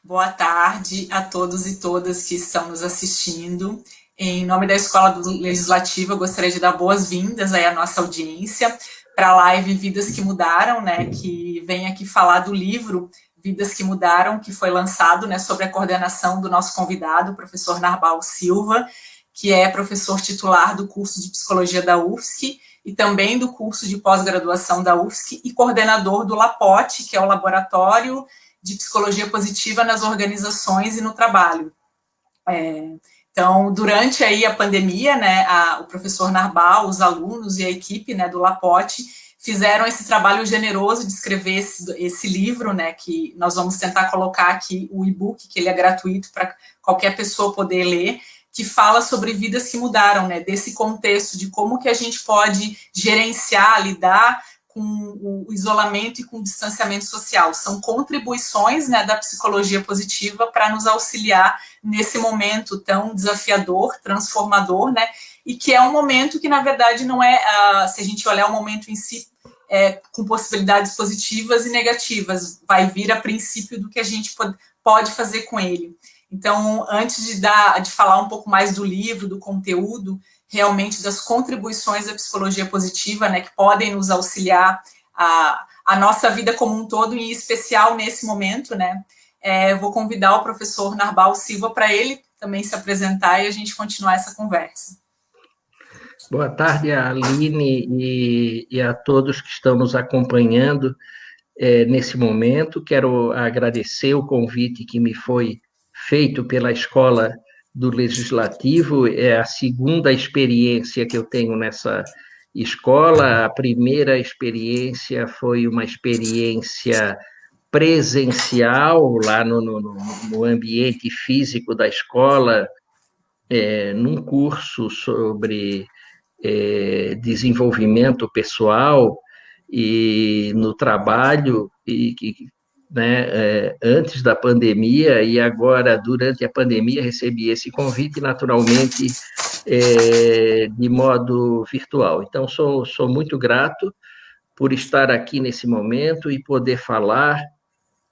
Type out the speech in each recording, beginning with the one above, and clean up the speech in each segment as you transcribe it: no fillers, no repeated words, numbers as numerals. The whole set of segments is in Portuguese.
Boa tarde a todos e todas que estão nos assistindo. Em nome da Escola Legislativa, eu gostaria de dar boas-vindas à nossa audiência para a live Vidas que Mudaram, né, que vem aqui falar do livro Vidas que Mudaram, que foi lançado, né, sob a coordenação do nosso convidado, o professor Narbal Silva, que é professor titular do curso de Psicologia da UFSC e também do curso de pós-graduação da UFSC e coordenador do LAPOT, que é o Laboratório de Psicologia Positiva nas Organizações e no Trabalho. Então, durante aí a pandemia, né, o professor Narbal, os alunos e a equipe, né, do LAPOT fizeram esse trabalho generoso de escrever esse livro, né, que nós vamos tentar colocar aqui o e-book, que ele é gratuito para qualquer pessoa poder ler, que fala sobre vidas que mudaram, né, desse contexto de como que a gente pode gerenciar, lidar com o isolamento e com o distanciamento social. São contribuições, né, da psicologia positiva para nos auxiliar nesse momento tão desafiador, transformador, né, e que é um momento que, na verdade, não é, se a gente olhar o momento em si, com possibilidades positivas e negativas, vai vir a princípio do que a gente pode fazer com ele. Então, antes de falar um pouco mais do livro, do conteúdo, realmente das contribuições da psicologia positiva, né, que podem nos auxiliar a nossa vida como um todo, e em especial nesse momento, né, vou convidar o professor Narbal Silva para ele também se apresentar e a gente continuar essa conversa. Boa tarde, Aline, e a todos que estão nos acompanhando nesse momento. Quero agradecer o convite que me foi feito pela Escola do Legislativo. É a segunda experiência que eu tenho nessa escola. A primeira experiência foi uma experiência presencial, lá no ambiente físico da escola, num curso sobre desenvolvimento pessoal e no trabalho, né, antes da pandemia, e agora, durante a pandemia, recebi esse convite, naturalmente, de modo virtual. Então, sou muito grato por estar aqui nesse momento e poder falar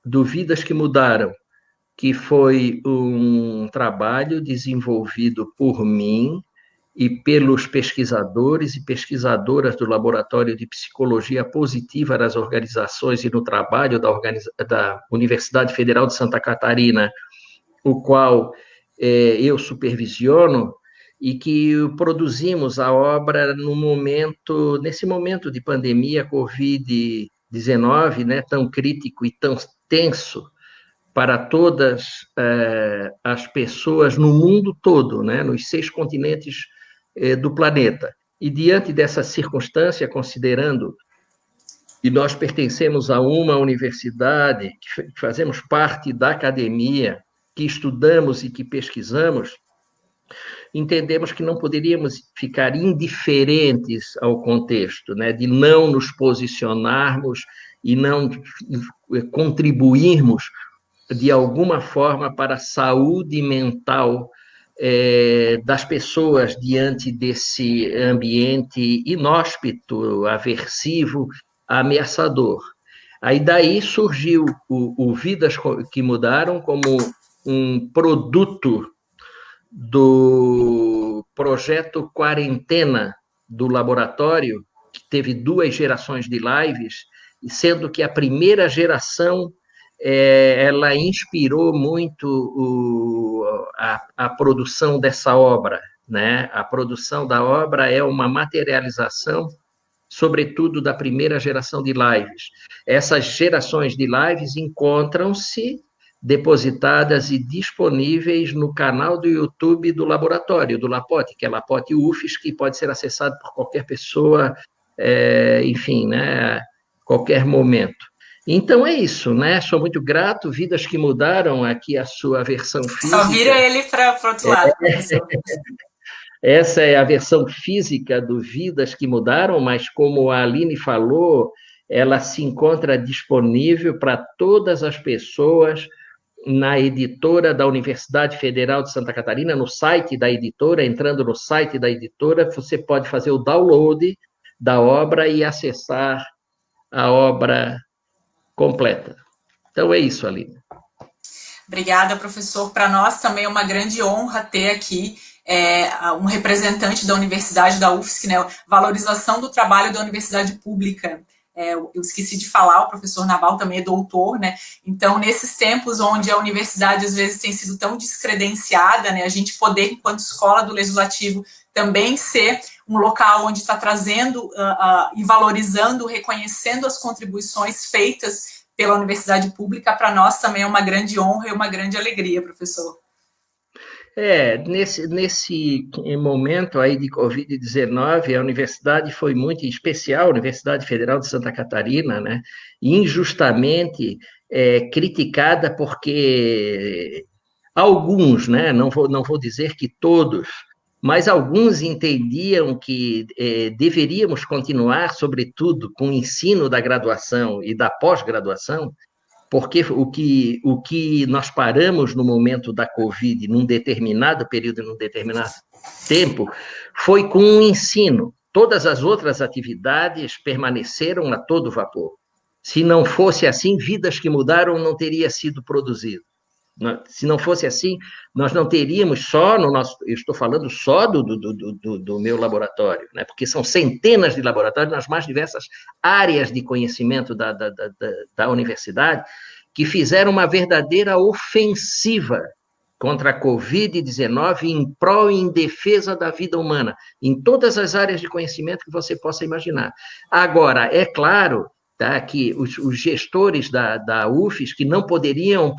do Vidas que Mudaram, que foi um trabalho desenvolvido por mim e pelos pesquisadores e pesquisadoras do Laboratório de Psicologia Positiva nas Organizações e no Trabalho da Universidade Federal de Santa Catarina, o qual eu supervisiono, e que produzimos a obra nesse momento de pandemia Covid-19, né, tão crítico e tão tenso para todas as pessoas no mundo todo, né, nos 6 continentes do planeta. E diante dessa circunstância, considerando que nós pertencemos a uma universidade, que fazemos parte da academia, que estudamos e que pesquisamos, entendemos que não poderíamos ficar indiferentes ao contexto, né, de não nos posicionarmos e não contribuirmos de alguma forma para a saúde mental das pessoas diante desse ambiente inóspito, aversivo, ameaçador. Aí daí surgiu o Vidas que Mudaram como um produto do projeto Quarentena do laboratório, que teve 2 gerações de lives, sendo que a primeira geração ela inspirou muito a produção dessa obra, né? A produção da obra é uma materialização, sobretudo, da primeira geração de lives. Essas gerações de lives encontram-se depositadas e disponíveis no canal do YouTube do laboratório, do LAPOT, que é LAPOT UFSC, que pode ser acessado por qualquer pessoa, enfim, né? Qualquer momento. Então é isso, né? Sou muito grato. Vidas que Mudaram, aqui a sua versão física. Só vira ele para o outro lado, professor. Essa é a versão física do Vidas que Mudaram, mas como a Aline falou, ela se encontra disponível para todas as pessoas na editora da Universidade Federal de Santa Catarina, no site da editora. Entrando no site da editora, você pode fazer o download da obra e acessar a obra completa. Então é isso, Aline. Obrigada, professor. Para nós também é uma grande honra ter aqui um representante da Universidade da UFSC, né? Valorização do trabalho da universidade pública. Eu esqueci de falar, o professor Naval também é doutor, né? Então, nesses tempos onde a universidade às vezes tem sido tão descredenciada, né? A gente poder, enquanto escola do Legislativo, também ser um local onde está trazendo e valorizando, reconhecendo as contribuições feitas pela universidade pública, para nós também é uma grande honra e uma grande alegria, professor. Nesse momento aí de Covid-19, a universidade foi muito especial, a Universidade Federal de Santa Catarina, né, injustamente criticada porque alguns, né, não vou dizer que todos, mas alguns entendiam que deveríamos continuar, sobretudo, com o ensino da graduação e da pós-graduação, porque o que nós paramos no momento da Covid, num determinado período, num determinado tempo, foi com o ensino. Todas as outras atividades permaneceram a todo vapor. Se não fosse assim, vidas que mudaram não teria sido produzido. Se não fosse assim, nós não teríamos só no nosso... Eu estou falando só do meu laboratório, né? Porque são centenas de laboratórios nas mais diversas áreas de conhecimento da universidade que fizeram uma verdadeira ofensiva contra a Covid-19 em prol e em defesa da vida humana, em todas as áreas de conhecimento que você possa imaginar. Agora, é claro... Tá, que os gestores da UFSC que não poderiam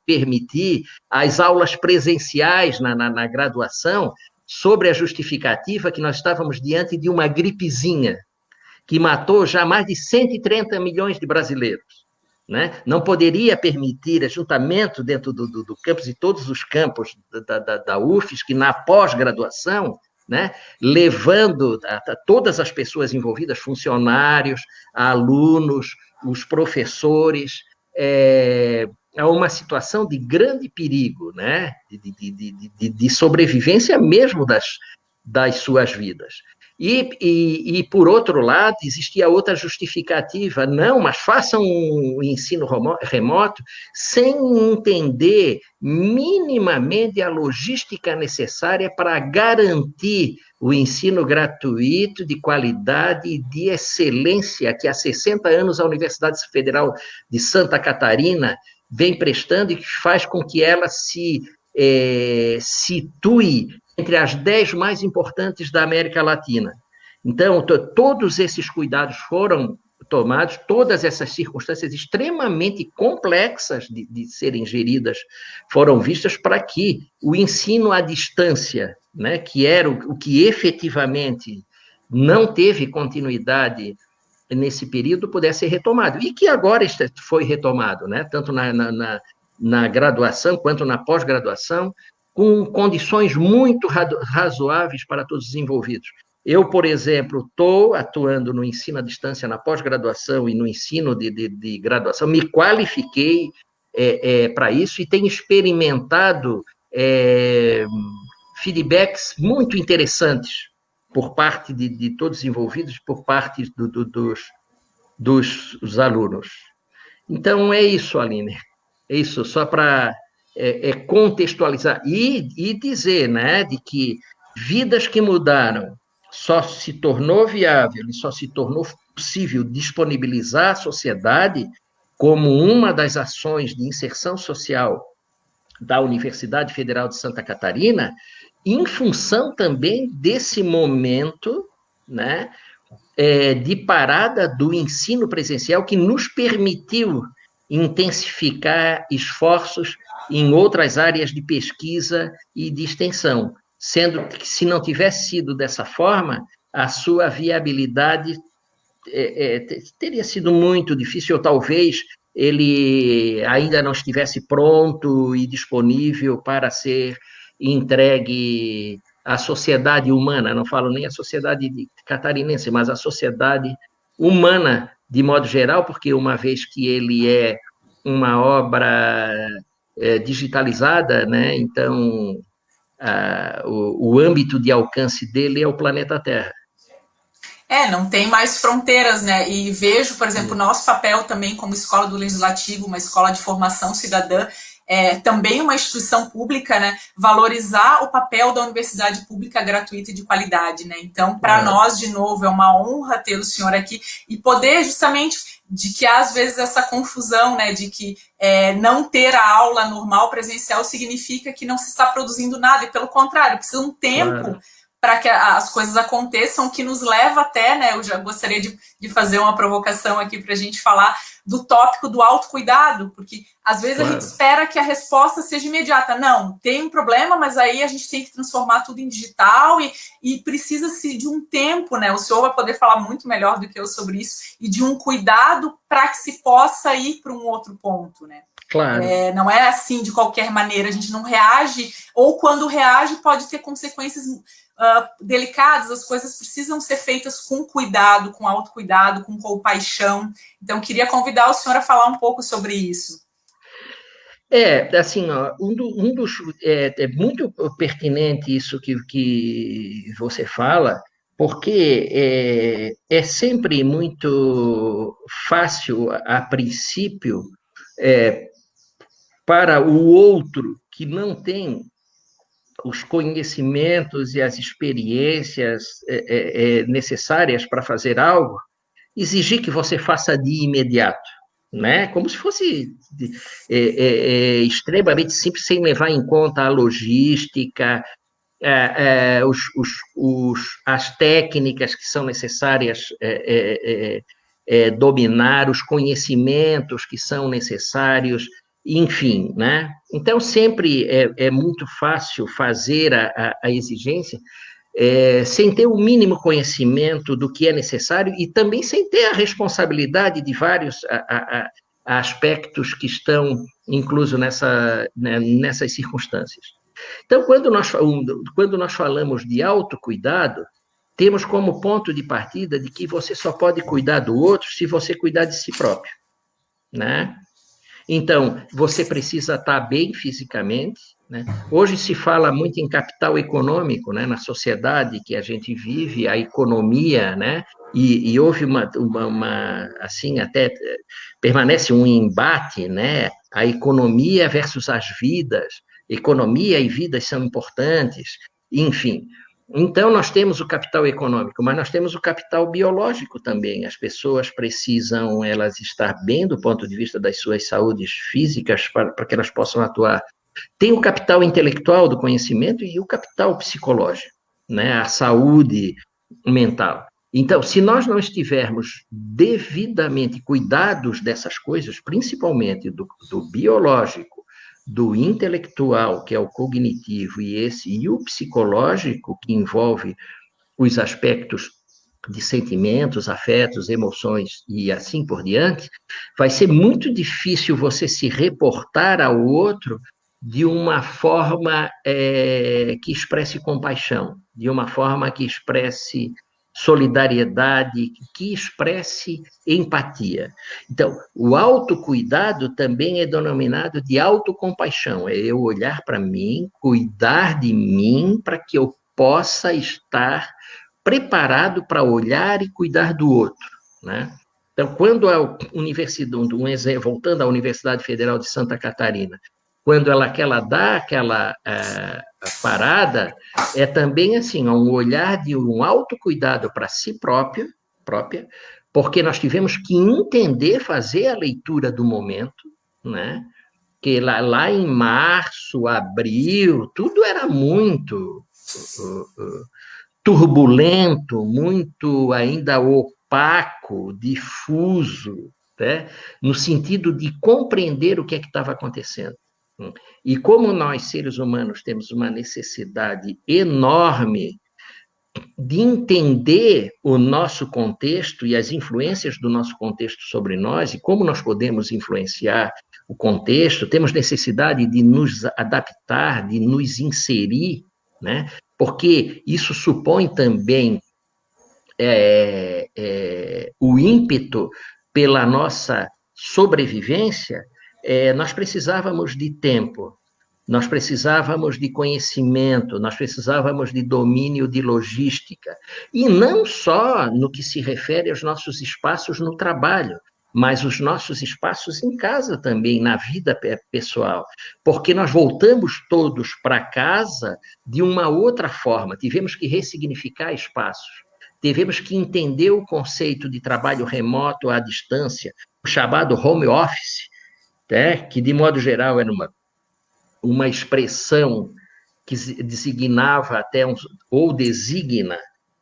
permitir as aulas presenciais na graduação, sobre a justificativa que nós estávamos diante de uma gripezinha que matou já mais de 130 milhões de brasileiros. Né? Não poderia permitir ajuntamento dentro do campus e todos os campos da UFSC na pós-graduação, né? Levando a todas as pessoas envolvidas, funcionários, alunos, os professores, a uma situação de grande perigo, né? de sobrevivência mesmo das suas vidas. E, por outro lado, existia outra justificativa, não, mas façam um ensino remoto sem entender minimamente a logística necessária para garantir o ensino gratuito, de qualidade e de excelência que há 60 anos a Universidade Federal de Santa Catarina vem prestando e que faz com que ela se situe entre as 10 mais importantes da América Latina. Então, todos esses cuidados foram tomados, todas essas circunstâncias extremamente complexas de serem geridas foram vistas para que o ensino à distância, né, que era o que efetivamente não teve continuidade nesse período, pudesse ser retomado. E que agora foi retomado, né, tanto na graduação quanto na pós-graduação, com condições muito razoáveis para todos os envolvidos. Eu, por exemplo, estou atuando no ensino à distância na pós-graduação e no ensino de graduação, me qualifiquei para isso e tenho experimentado feedbacks muito interessantes por parte de todos os envolvidos, por parte dos alunos. Então, é isso, Aline. É isso, só para... contextualizar e dizer, né, de que vidas que mudaram só se tornou viável e só se tornou possível disponibilizar à sociedade como uma das ações de inserção social da Universidade Federal de Santa Catarina, em função também desse momento, né, de parada do ensino presencial que nos permitiu intensificar esforços em outras áreas de pesquisa e de extensão, sendo que, se não tivesse sido dessa forma, a sua viabilidade teria sido muito difícil, ou talvez ele ainda não estivesse pronto e disponível para ser entregue à sociedade humana, não falo nem a sociedade catarinense, mas a sociedade humana de modo geral, porque uma vez que ele é uma obra digitalizada, né, então o âmbito de alcance dele é o planeta Terra. Não tem mais fronteiras, né? E vejo, por exemplo, o nosso papel também como escola do Legislativo, uma escola de formação cidadã, também uma instituição pública, né? Valorizar o papel da universidade pública gratuita e de qualidade, né? Então, para nós, de novo, é uma honra ter o senhor aqui e poder justamente de que às vezes essa confusão, né, de que não ter a aula normal presencial significa que não se está produzindo nada, e pelo contrário, precisa um tempo para que as coisas aconteçam, que nos leva até, né, eu já gostaria de fazer uma provocação aqui para a gente falar do tópico do autocuidado, porque às vezes a gente espera que a resposta seja imediata. Não, tem um problema, mas aí a gente tem que transformar tudo em digital e precisa-se de um tempo, né? O senhor vai poder falar muito melhor do que eu sobre isso, e de um cuidado para que se possa ir para um outro ponto, né? Claro. Não é assim de qualquer maneira, a gente não reage, ou quando reage pode ter consequências delicadas, as coisas precisam ser feitas com cuidado, com autocuidado, com compaixão. Então, queria convidar o senhor a falar um pouco sobre isso. Assim, ó, é muito pertinente isso que você fala, porque é sempre muito fácil, a princípio, para o outro que não tem os conhecimentos e as experiências necessárias para fazer algo, exigir que você faça de imediato, né? Como se fosse extremamente simples, sem levar em conta a logística, as técnicas que são necessárias dominar, os conhecimentos que são necessários, enfim, né? Então, sempre é muito fácil fazer a exigência sem ter o mínimo conhecimento do que é necessário e também sem ter a responsabilidade de vários aspectos que estão inclusos nessas circunstâncias. Então, quando nós falamos de autocuidado, temos como ponto de partida de que você só pode cuidar do outro se você cuidar de si próprio, né? Então, você precisa estar bem fisicamente, né? Hoje se fala muito em capital econômico, né? Na sociedade que a gente vive, a economia, né? E houve assim, até permanece um embate, né? A economia versus as vidas. Economia e vidas são importantes, enfim. Então, nós temos o capital econômico, mas nós temos o capital biológico também. As pessoas precisam elas estar bem do ponto de vista das suas saúdes físicas para que elas possam atuar. Tem o capital intelectual do conhecimento e o capital psicológico, né? A saúde mental. Então, se nós não estivermos devidamente cuidados dessas coisas, principalmente do biológico, do intelectual, que é o cognitivo, e o psicológico, que envolve os aspectos de sentimentos, afetos, emoções e assim por diante, vai ser muito difícil você se reportar ao outro de uma forma que expresse compaixão, de uma forma que expresse solidariedade, que expresse empatia. Então, o autocuidado também é denominado de autocompaixão, é eu olhar para mim, cuidar de mim, para que eu possa estar preparado para olhar e cuidar do outro, né? Então, quando a universidade, voltando à Universidade Federal de Santa Catarina, quando ela dá aquela parada, é também assim, um olhar de um autocuidado para si própria, porque nós tivemos que entender, fazer a leitura do momento, né? Que lá em março, abril, tudo era muito turbulento, muito ainda opaco, difuso, né? No sentido de compreender o que é que estava acontecendo. E como nós, seres humanos, temos uma necessidade enorme de entender o nosso contexto e as influências do nosso contexto sobre nós e como nós podemos influenciar o contexto, temos necessidade de nos adaptar, de nos inserir, né? Porque isso supõe também o ímpeto pela nossa sobrevivência. Nós precisávamos de tempo. nós precisávamos de conhecimento, nós precisávamos de domínio de logística, e não só no que se refere aos nossos espaços no trabalho, mas os nossos espaços em casa também, na vida pessoal, porque nós voltamos todos para casa de uma outra forma, tivemos que ressignificar espaços, tivemos que entender o conceito de trabalho remoto à distância, o chamado home office, né, que de modo geral era uma expressão que designava ou designa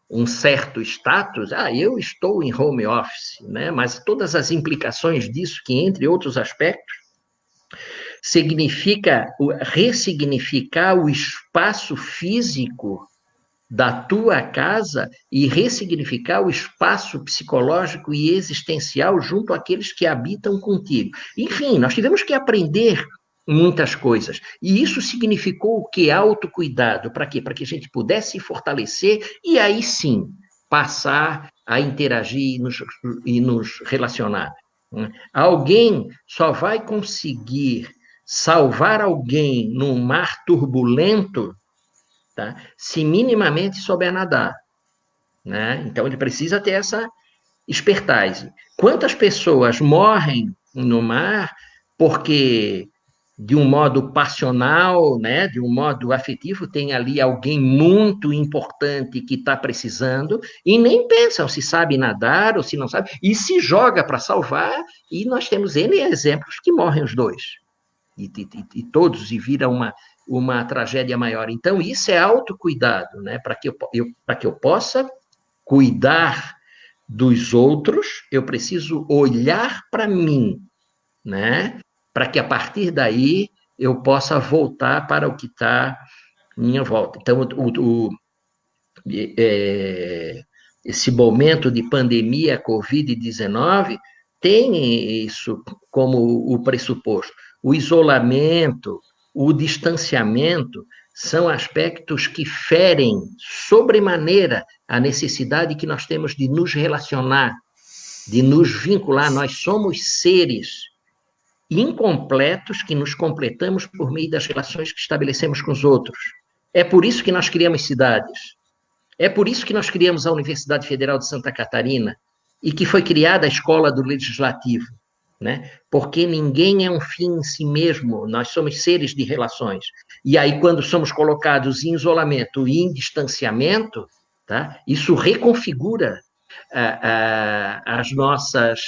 um certo status, eu estou em home office, né? Mas todas as implicações disso, que entre outros aspectos, significa ressignificar o espaço físico da tua casa e ressignificar o espaço psicológico e existencial junto àqueles que habitam contigo. Enfim, nós tivemos que aprender muitas coisas. E isso significou o quê? Autocuidado. Para quê? Para que a gente pudesse se fortalecer e aí sim passar a interagir e nos relacionar. Alguém só vai conseguir salvar alguém num mar turbulento, tá, se minimamente souber nadar, né? Então ele precisa ter essa expertise. Quantas pessoas morrem no mar porque de um modo passional, né, de um modo afetivo, tem ali alguém muito importante que está precisando e nem pensam se sabe nadar ou se não sabe, e se joga para salvar, e nós temos N exemplos que morrem os dois, e todos, e vira uma tragédia maior. Então, isso é autocuidado, né, para que eu possa cuidar dos outros, eu preciso olhar para mim, né? Para que a partir daí eu possa voltar para o que está à minha volta. Então, esse momento de pandemia Covid-19 tem isso como o pressuposto. O isolamento, o distanciamento são aspectos que ferem sobremaneira a necessidade que nós temos de nos relacionar, de nos vincular. Nós somos seres incompletos que nos completamos por meio das relações que estabelecemos com os outros. É por isso que nós criamos cidades. É por isso que nós criamos a Universidade Federal de Santa Catarina e que foi criada a Escola do Legislativo, né? Porque ninguém é um fim em si mesmo, nós somos seres de relações. E aí, quando somos colocados em isolamento e em distanciamento, tá? Isso reconfigura as nossas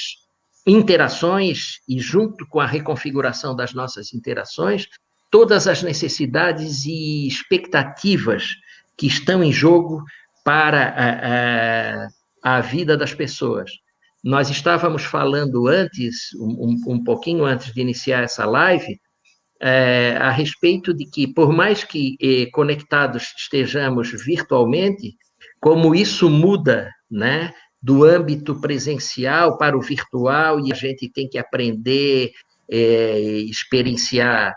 interações e, junto com a reconfiguração das nossas interações, todas as necessidades e expectativas que estão em jogo para a vida das pessoas. Nós estávamos falando antes, um pouquinho antes de iniciar essa live, a respeito de que, por mais que conectados estejamos virtualmente, como isso muda, né, do âmbito presencial para o virtual, e a gente tem que aprender, experienciar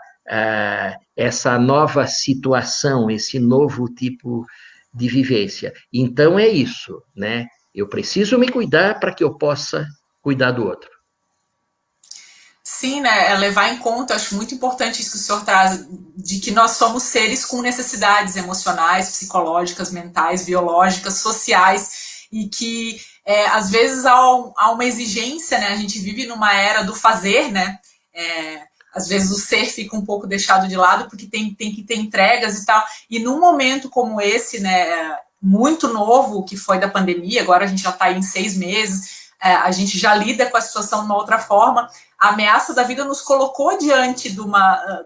essa nova situação, esse novo tipo de vivência. Então, é isso, né? Eu preciso me cuidar para que eu possa cuidar do outro. Sim, né? É levar em conta, acho muito importante isso que o senhor traz, de que nós somos seres com necessidades emocionais, psicológicas, mentais, biológicas, sociais, e que às vezes há uma exigência, né? A gente vive numa era do fazer, né? Às vezes o ser fica um pouco deixado de lado porque tem que ter entregas e tal. E num momento como esse, né, muito novo, que foi da pandemia, agora a gente já está aí em 6 meses, a gente já lida com a situação de uma outra forma. A ameaça da vida nos colocou diante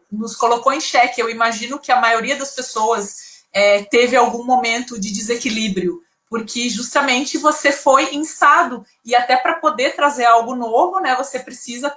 nos colocou em xeque. Eu imagino que a maioria das pessoas teve algum momento de desequilíbrio, porque justamente você foi instado, e até para poder trazer algo novo, né, você precisa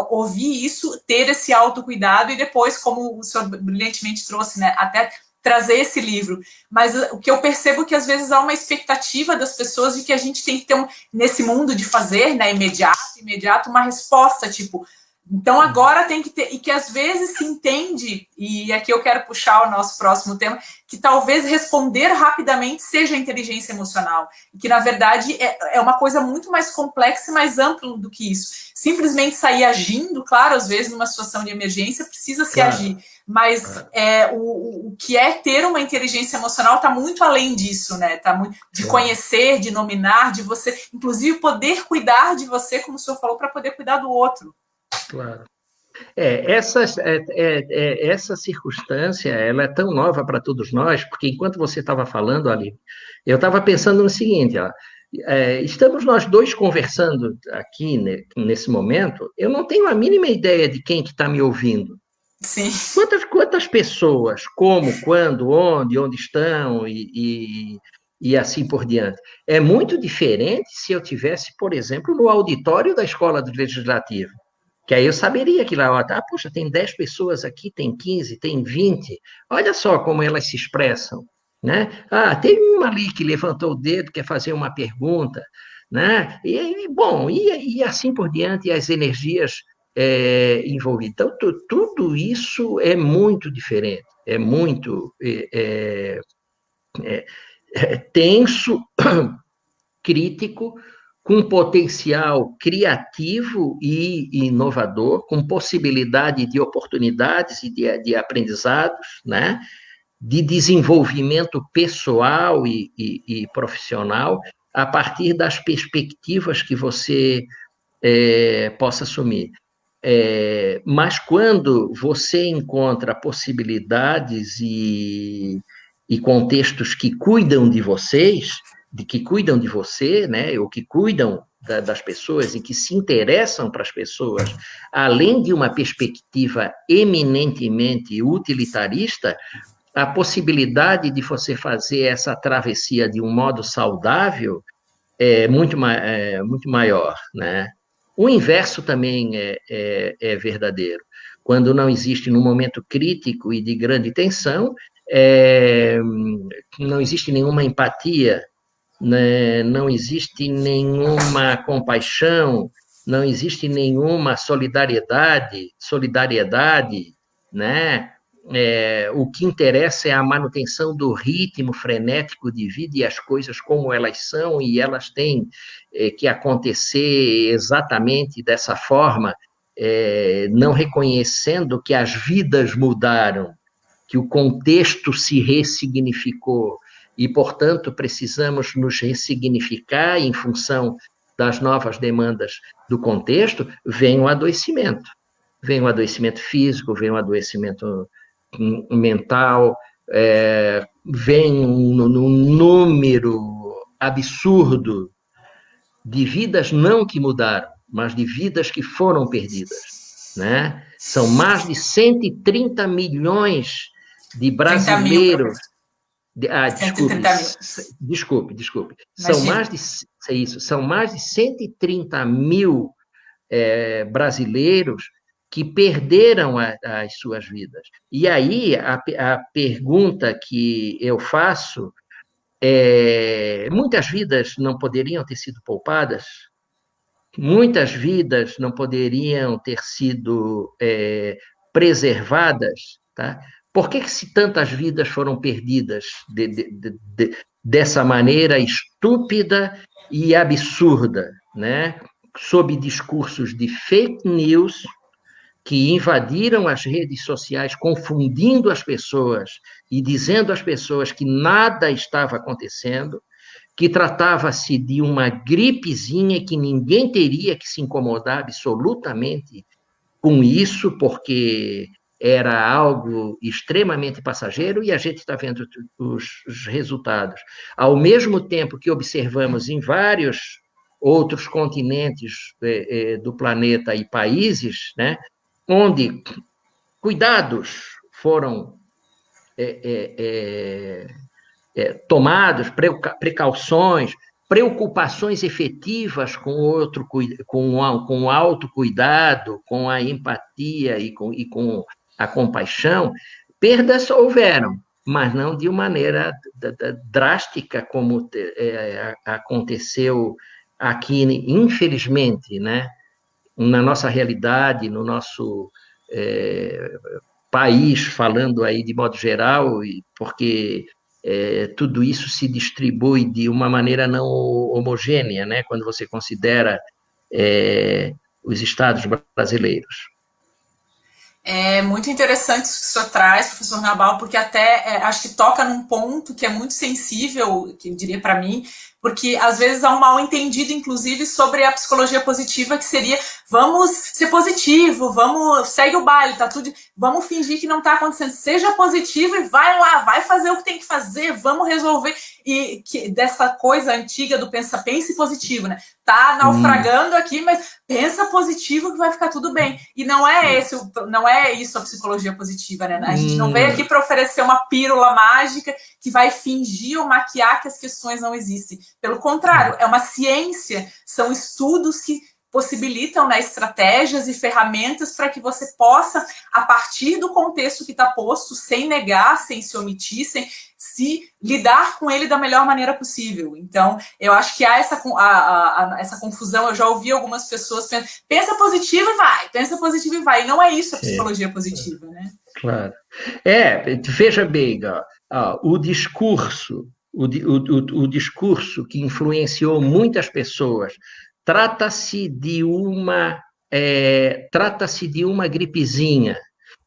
ouvir isso, ter esse autocuidado, e depois, como o senhor brilhantemente trouxe, né, até trazer esse livro. Mas o que eu percebo é que às vezes há uma expectativa das pessoas de que a gente tem que ter, nesse mundo de fazer, né, imediato, uma resposta, tipo, Então, agora tem que ter, e que às vezes se entende, e aqui eu quero puxar o nosso próximo tema, que talvez responder rapidamente seja inteligência emocional, e que, na verdade, é uma coisa muito mais complexa e mais ampla do que isso. Simplesmente sair agindo, claro, às vezes, numa situação de emergência, precisa se agir, mas o que é ter uma inteligência emocional está muito além disso, né? Tá muito, de conhecer, de nominar, de você, inclusive, poder cuidar de você, como o senhor falou, para poder cuidar do outro. Claro. Essa circunstância, ela é tão nova para todos nós, porque enquanto você estava falando ali, eu estava pensando no seguinte, ó, estamos nós dois conversando aqui, né, nesse momento, eu não tenho a mínima ideia de quem que está me ouvindo. Sim. Quantas pessoas, como, quando, onde estão e assim por diante. É muito diferente se eu tivesse, por exemplo, no auditório da Escola do Legislativo. Que aí eu saberia que lá, poxa, tem 10 pessoas aqui, tem 15, tem 20, olha só como elas se expressam, né? Tem uma ali que levantou o dedo, quer fazer uma pergunta, né? E assim por diante, as energias envolvidas. Então, tudo isso é muito diferente, é muito tenso, crítico, com potencial criativo e inovador, com possibilidade de oportunidades e de aprendizados, né? De desenvolvimento pessoal e profissional, a partir das perspectivas que você possa assumir. Mas quando você encontra possibilidades e contextos que cuidam de vocês, que cuidam de você, né, ou que cuidam das pessoas e que se interessam para as pessoas, além de uma perspectiva eminentemente utilitarista, a possibilidade de você fazer essa travessia de um modo saudável é muito maior, né? O inverso também é verdadeiro. Quando não existe, num momento crítico e de grande tensão, não existe nenhuma empatia, né? Não existe nenhuma compaixão, não existe nenhuma solidariedade, né? O que interessa é a manutenção do ritmo frenético de vida e as coisas como elas são, e elas têm que acontecer exatamente dessa forma, não reconhecendo que as vidas mudaram, que o contexto se ressignificou, e, portanto, precisamos nos ressignificar em função das novas demandas do contexto. Vem o adoecimento físico, vem o adoecimento mental, vem um número absurdo de vidas não que mudaram, mas de vidas que foram perdidas, né? São mais de 130 milhões de brasileiros. Desculpe. São mais de 130 mil brasileiros que perderam as suas vidas. E aí, a pergunta que eu faço muitas vidas não poderiam ter sido poupadas? Muitas vidas não poderiam ter sido preservadas? Tá? Por que se tantas vidas foram perdidas dessa maneira estúpida e absurda, né? Sob discursos de fake news, que invadiram as redes sociais, confundindo as pessoas e dizendo às pessoas que nada estava acontecendo, que tratava-se de uma gripezinha, que ninguém teria que se incomodar absolutamente com isso, porque era algo extremamente passageiro, e a gente está vendo os resultados. Ao mesmo tempo que observamos em vários outros continentes do planeta e países, né, onde cuidados foram tomados, precauções, preocupações efetivas com o autocuidado, com a empatia e com a compaixão, perdas houveram, mas não de uma maneira drástica como aconteceu aqui, infelizmente, né? na nossa realidade, no nosso país, falando aí de modo geral, porque tudo isso se distribui de uma maneira não homogênea, né, quando você considera os estados brasileiros. É muito interessante isso que o senhor traz, professor Nabal, porque até acho que toca num ponto que é muito sensível, que eu diria para mim, porque às vezes há um mal entendido, inclusive, sobre a psicologia positiva, que seria vamos ser positivo, vamos, segue o baile, tá tudo, vamos fingir que não está acontecendo, seja positivo e vai lá, vai fazer o que tem que fazer, vamos resolver, e que, dessa coisa antiga do pense positivo, né? Tá naufragando aqui, mas pensa positivo que vai ficar tudo bem. E não é isso a psicologia positiva, né? A gente não veio aqui para oferecer uma pílula mágica que vai fingir ou maquiar que as questões não existem. Pelo contrário, é uma ciência, são estudos que possibilitam, né, estratégias e ferramentas para que você possa, a partir do contexto que está posto, sem negar, sem se omitir, sem se lidar com ele da melhor maneira possível. Então, eu acho que há essa confusão. Eu já ouvi algumas pessoas pensando, pensa positivo e vai, pensa positivo e vai. E não é isso a psicologia positiva, né? Claro. Veja bem, o discurso que influenciou muitas pessoas, trata-se de uma gripezinha.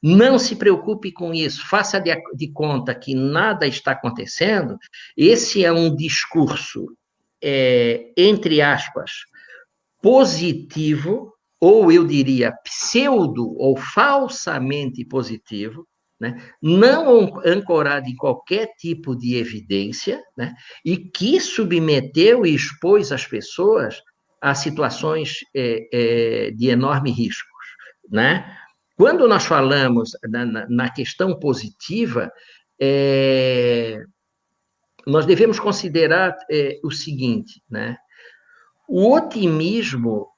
Não se preocupe com isso, faça de conta que nada está acontecendo. Esse é um discurso, entre aspas, positivo, ou eu diria pseudo ou falsamente positivo, né? Não ancorado em qualquer tipo de evidência, né? E que submeteu e expôs as pessoas a situações de enorme riscos, né? Quando nós falamos na questão positiva, nós devemos considerar o seguinte, né? O otimismo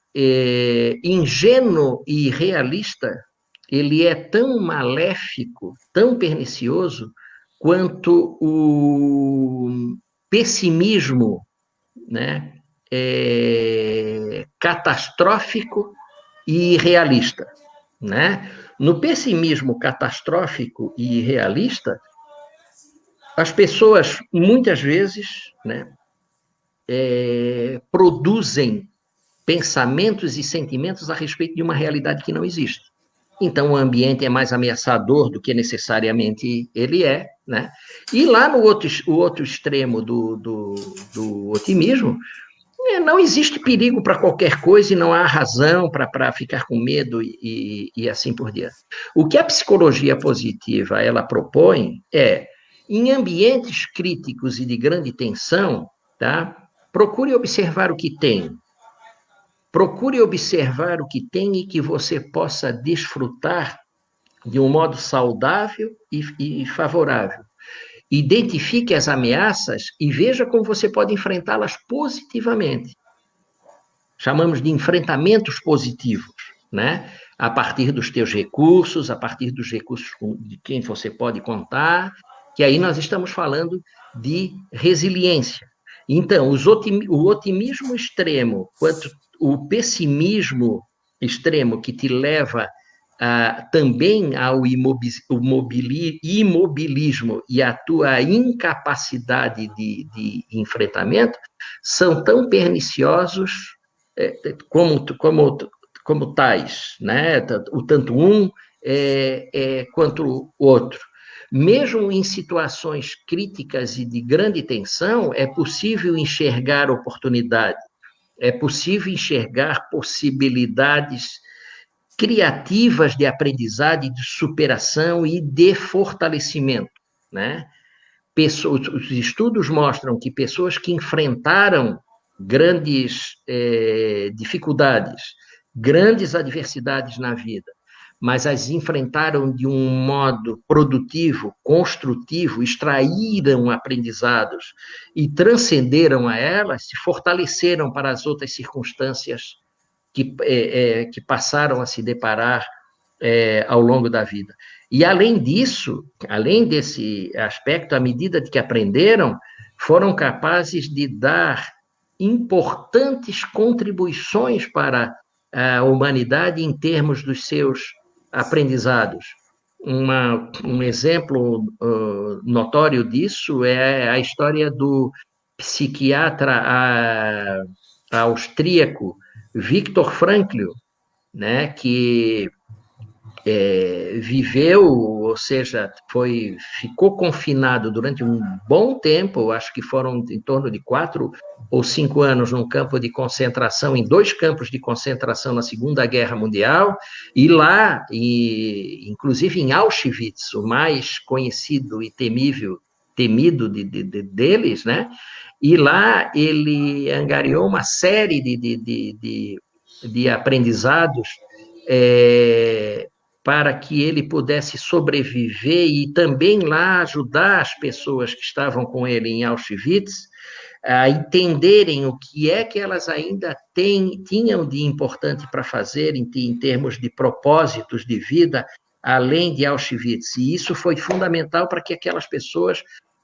ingênuo e realista, ele é tão maléfico, tão pernicioso, quanto o pessimismo, né, catastrófico e realista, né? No pessimismo catastrófico e realista, as pessoas, muitas vezes, né, produzem pensamentos e sentimentos a respeito de uma realidade que não existe. Então, o ambiente é mais ameaçador do que necessariamente ele é, né? E lá no outro extremo do otimismo, não existe perigo para qualquer coisa e não há razão para ficar com medo e assim por diante. O que a psicologia positiva ela propõe em ambientes críticos e de grande tensão, tá? Procure observar o que tem. Procure observar o que tem e que você possa desfrutar de um modo saudável e favorável. Identifique as ameaças e veja como você pode enfrentá-las positivamente. Chamamos de enfrentamentos positivos, né? A partir dos teus recursos, a partir dos recursos de quem você pode contar, que aí nós estamos falando de resiliência. Então, o otimismo extremo, quanto o pessimismo extremo que te leva também ao imobilismo e à tua incapacidade de enfrentamento, são tão perniciosos como tais, né? Tanto um quanto o outro. Mesmo em situações críticas e de grande tensão, é possível enxergar oportunidade, é possível enxergar possibilidades criativas de aprendizagem, de superação e de fortalecimento, né? Os estudos mostram que pessoas que enfrentaram grandes dificuldades, grandes adversidades na vida, mas as enfrentaram de um modo produtivo, construtivo, extraíram aprendizados e transcenderam a elas, se fortaleceram para as outras circunstâncias que passaram a se deparar ao longo da vida. E, além disso, além desse aspecto, à medida de que aprenderam, foram capazes de dar importantes contribuições para a humanidade em termos dos seus aprendizados. Um exemplo notório disso é a história do psiquiatra austríaco Viktor Frankl, né, que viveu, ou seja, ficou confinado durante um bom tempo, acho que foram em torno de 4 ou 5 anos num campo de concentração, em 2 campos de concentração na Segunda Guerra Mundial, e lá, inclusive em Auschwitz, o mais conhecido e temido deles, né? E lá ele angariou uma série de aprendizados para que ele pudesse sobreviver e também lá ajudar as pessoas que estavam com ele em Auschwitz a entenderem o que é que elas ainda tinham de importante para fazer em termos de propósitos de vida, além de Auschwitz. E isso foi fundamental para que aquelas pessoas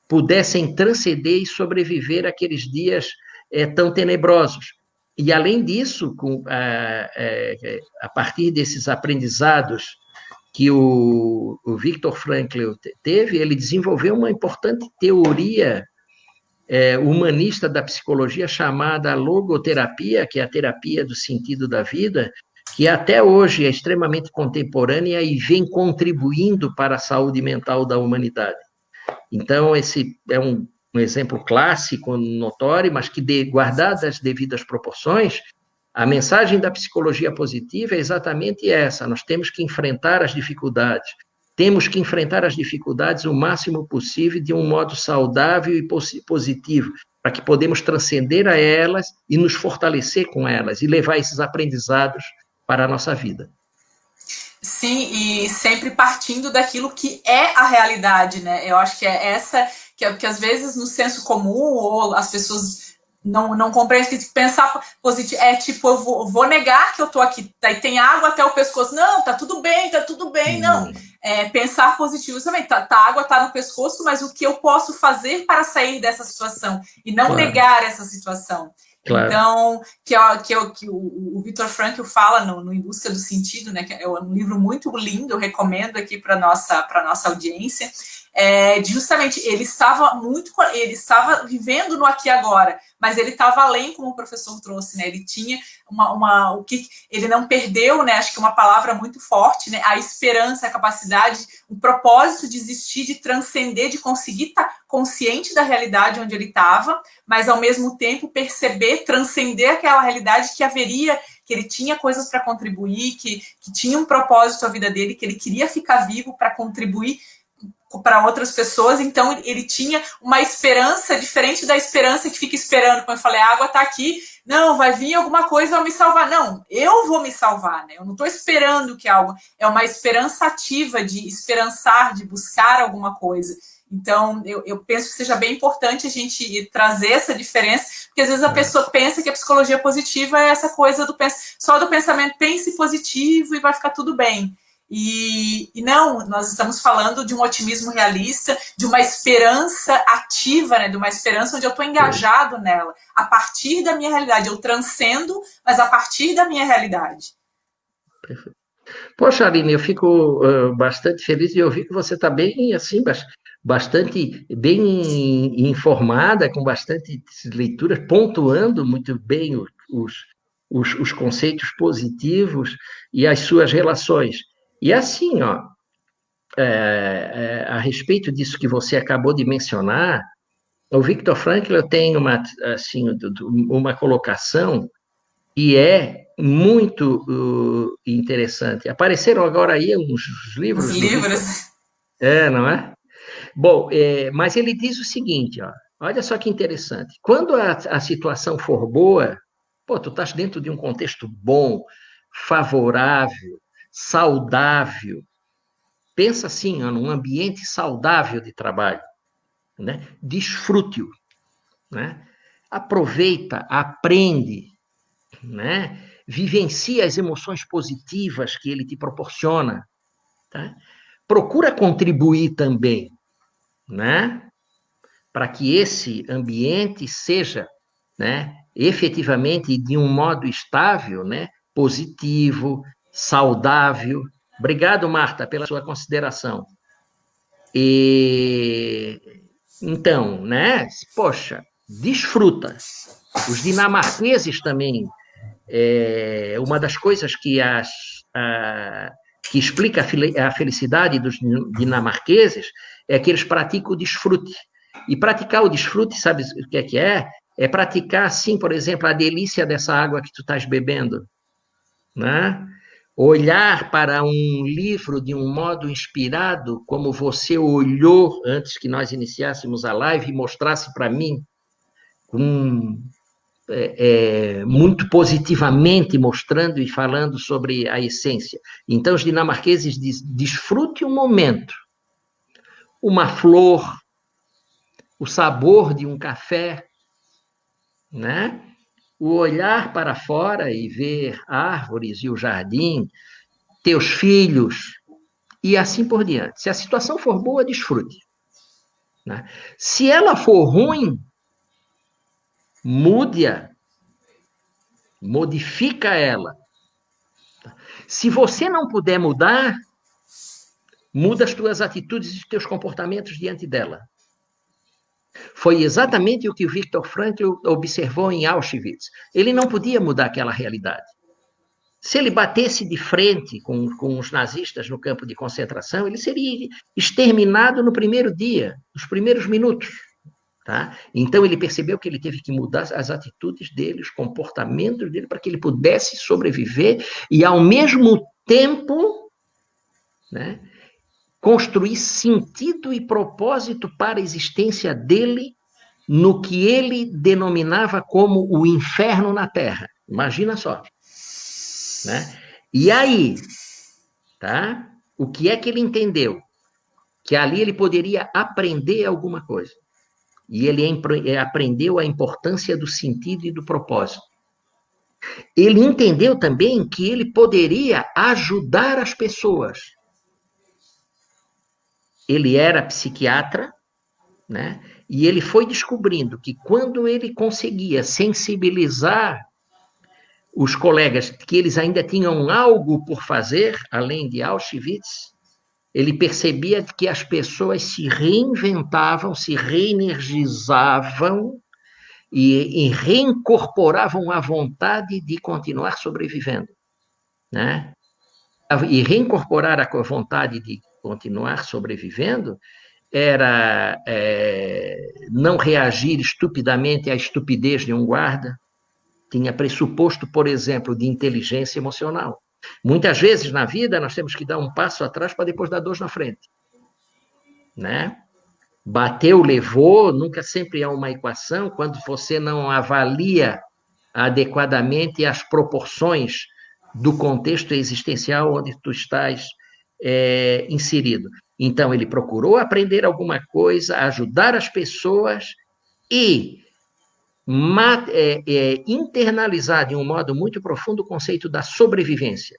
pudessem transcender e sobreviver àqueles dias tão tenebrosos. E, além disso, a partir desses aprendizados que o Viktor Frankl teve, ele desenvolveu uma importante teoria humanista da psicologia chamada logoterapia, que é a terapia do sentido da vida, que até hoje é extremamente contemporânea e vem contribuindo para a saúde mental da humanidade. Então, esse é um exemplo clássico, notório, mas que, guardadas as devidas proporções, a mensagem da psicologia positiva é exatamente essa: nós temos que enfrentar as dificuldades, temos que enfrentar as dificuldades o máximo possível de um modo saudável e positivo, para que podemos transcender a elas e nos fortalecer com elas e levar esses aprendizados para a nossa vida. Sim, e sempre partindo daquilo que é a realidade, né? Eu acho que é essa, que às vezes no senso comum, ou as pessoas não compreendem, que pensar positivo é tipo, eu vou negar que eu tô aqui, daí tem água até o pescoço, não, tá tudo bem, não. Pensar positivo também, a água tá no pescoço, mas o que eu posso fazer para sair dessa situação? E não negar essa situação. Claro. Então, que o Viktor Frankl fala no Em Busca do Sentido, né, que é um livro muito lindo, eu recomendo aqui para nossa audiência, justamente, ele estava vivendo no aqui e agora, mas ele estava além, como o professor trouxe, né, ele tinha o que ele não perdeu, né, acho que é uma palavra muito forte, né, a esperança, a capacidade, o propósito de existir, de transcender, de conseguir estar consciente da realidade onde ele estava, mas ao mesmo tempo perceber, transcender aquela realidade que ele tinha coisas para contribuir, que tinha um propósito à vida dele, que ele queria ficar vivo para contribuir para outras pessoas, então ele tinha uma esperança diferente da esperança que fica esperando, quando eu falei, a água está aqui, não, vai vir alguma coisa vai me salvar, não, eu vou me salvar, né? Eu não estou esperando que algo, é uma esperança ativa de esperançar, de buscar alguma coisa. Então, eu penso que seja bem importante a gente trazer essa diferença, porque às vezes a pessoa pensa que a psicologia positiva é essa coisa só do pensamento, pense positivo e vai ficar tudo bem. E não, nós estamos falando de um otimismo realista, de uma esperança ativa, né, de uma esperança onde eu estou engajado nela, a partir da minha realidade. Eu transcendo, mas a partir da minha realidade. Perfeito. Poxa, Aline, eu fico bastante feliz de ouvir que você está bem, assim, bastante bem informada, com bastante leituras, pontuando muito bem os conceitos positivos e as suas relações. E assim, a respeito disso que você acabou de mencionar, o Viktor Frankl tem uma colocação que é muito interessante. Apareceram agora aí uns livros. Os livros. Não é? Bom, mas ele diz o seguinte, olha só que interessante. Quando a situação for boa, tu estás dentro de um contexto bom, favorável, saudável. Pensa assim, num ambiente saudável de trabalho, né? Desfrute-o, né? Aproveita, aprende, né? Vivencia as emoções positivas que ele te proporciona, tá? Procura contribuir também, né? Para que esse ambiente seja, né, efetivamente de um modo estável, né, positivo, saudável. Obrigado, Marta, pela sua consideração. Então, né? Poxa, desfruta. Os dinamarqueses também, uma das coisas que explica a felicidade dos dinamarqueses é que eles praticam o desfrute. E praticar o desfrute, sabe o que é que é? É praticar, assim, por exemplo, a delícia dessa água que tu estás bebendo, né? Olhar para um livro de um modo inspirado, como você olhou antes que nós iniciássemos a live e mostrasse para mim, muito positivamente mostrando e falando sobre a essência. Então, os dinamarqueses dizem, desfrute um momento, uma flor, o sabor de um café, né? O olhar para fora e ver árvores e o jardim, teus filhos, e assim por diante. Se a situação for boa, desfrute. Né? Se ela for ruim, mude-a, modifica ela. Se você não puder mudar, muda as tuas atitudes e os teus comportamentos diante dela. Foi exatamente o que o Viktor Frankl observou em Auschwitz. Ele não podia mudar aquela realidade. Se ele batesse de frente com os nazistas no campo de concentração, ele seria exterminado no primeiro dia, nos primeiros minutos. Tá? Então, ele percebeu que ele teve que mudar as atitudes dele, os comportamentos dele, para que ele pudesse sobreviver e, ao mesmo tempo, né, construir sentido e propósito para a existência dele no que ele denominava como o inferno na Terra. Imagina só. Né? E aí, tá? O que é que ele entendeu? Que ali ele poderia aprender alguma coisa. E ele aprendeu a importância do sentido e do propósito. Ele entendeu também que ele poderia ajudar as pessoas. Ele era psiquiatra, né? E ele foi descobrindo que quando ele conseguia sensibilizar os colegas que eles ainda tinham algo por fazer, além de Auschwitz, ele percebia que as pessoas se reinventavam, se reenergizavam e reincorporavam a vontade de continuar sobrevivendo. Né? E reincorporar a vontade de continuar sobrevivendo era não reagir estupidamente à estupidez de um guarda, tinha pressuposto, por exemplo, de inteligência emocional. Muitas vezes na vida nós temos que dar um passo atrás para depois dar dois na frente. Né? Bateu, levou, nunca sempre é uma equação, quando você não avalia adequadamente as proporções do contexto existencial onde tu estás inserido. Então, ele procurou aprender alguma coisa, ajudar as pessoas e internalizar de um modo muito profundo o conceito da sobrevivência.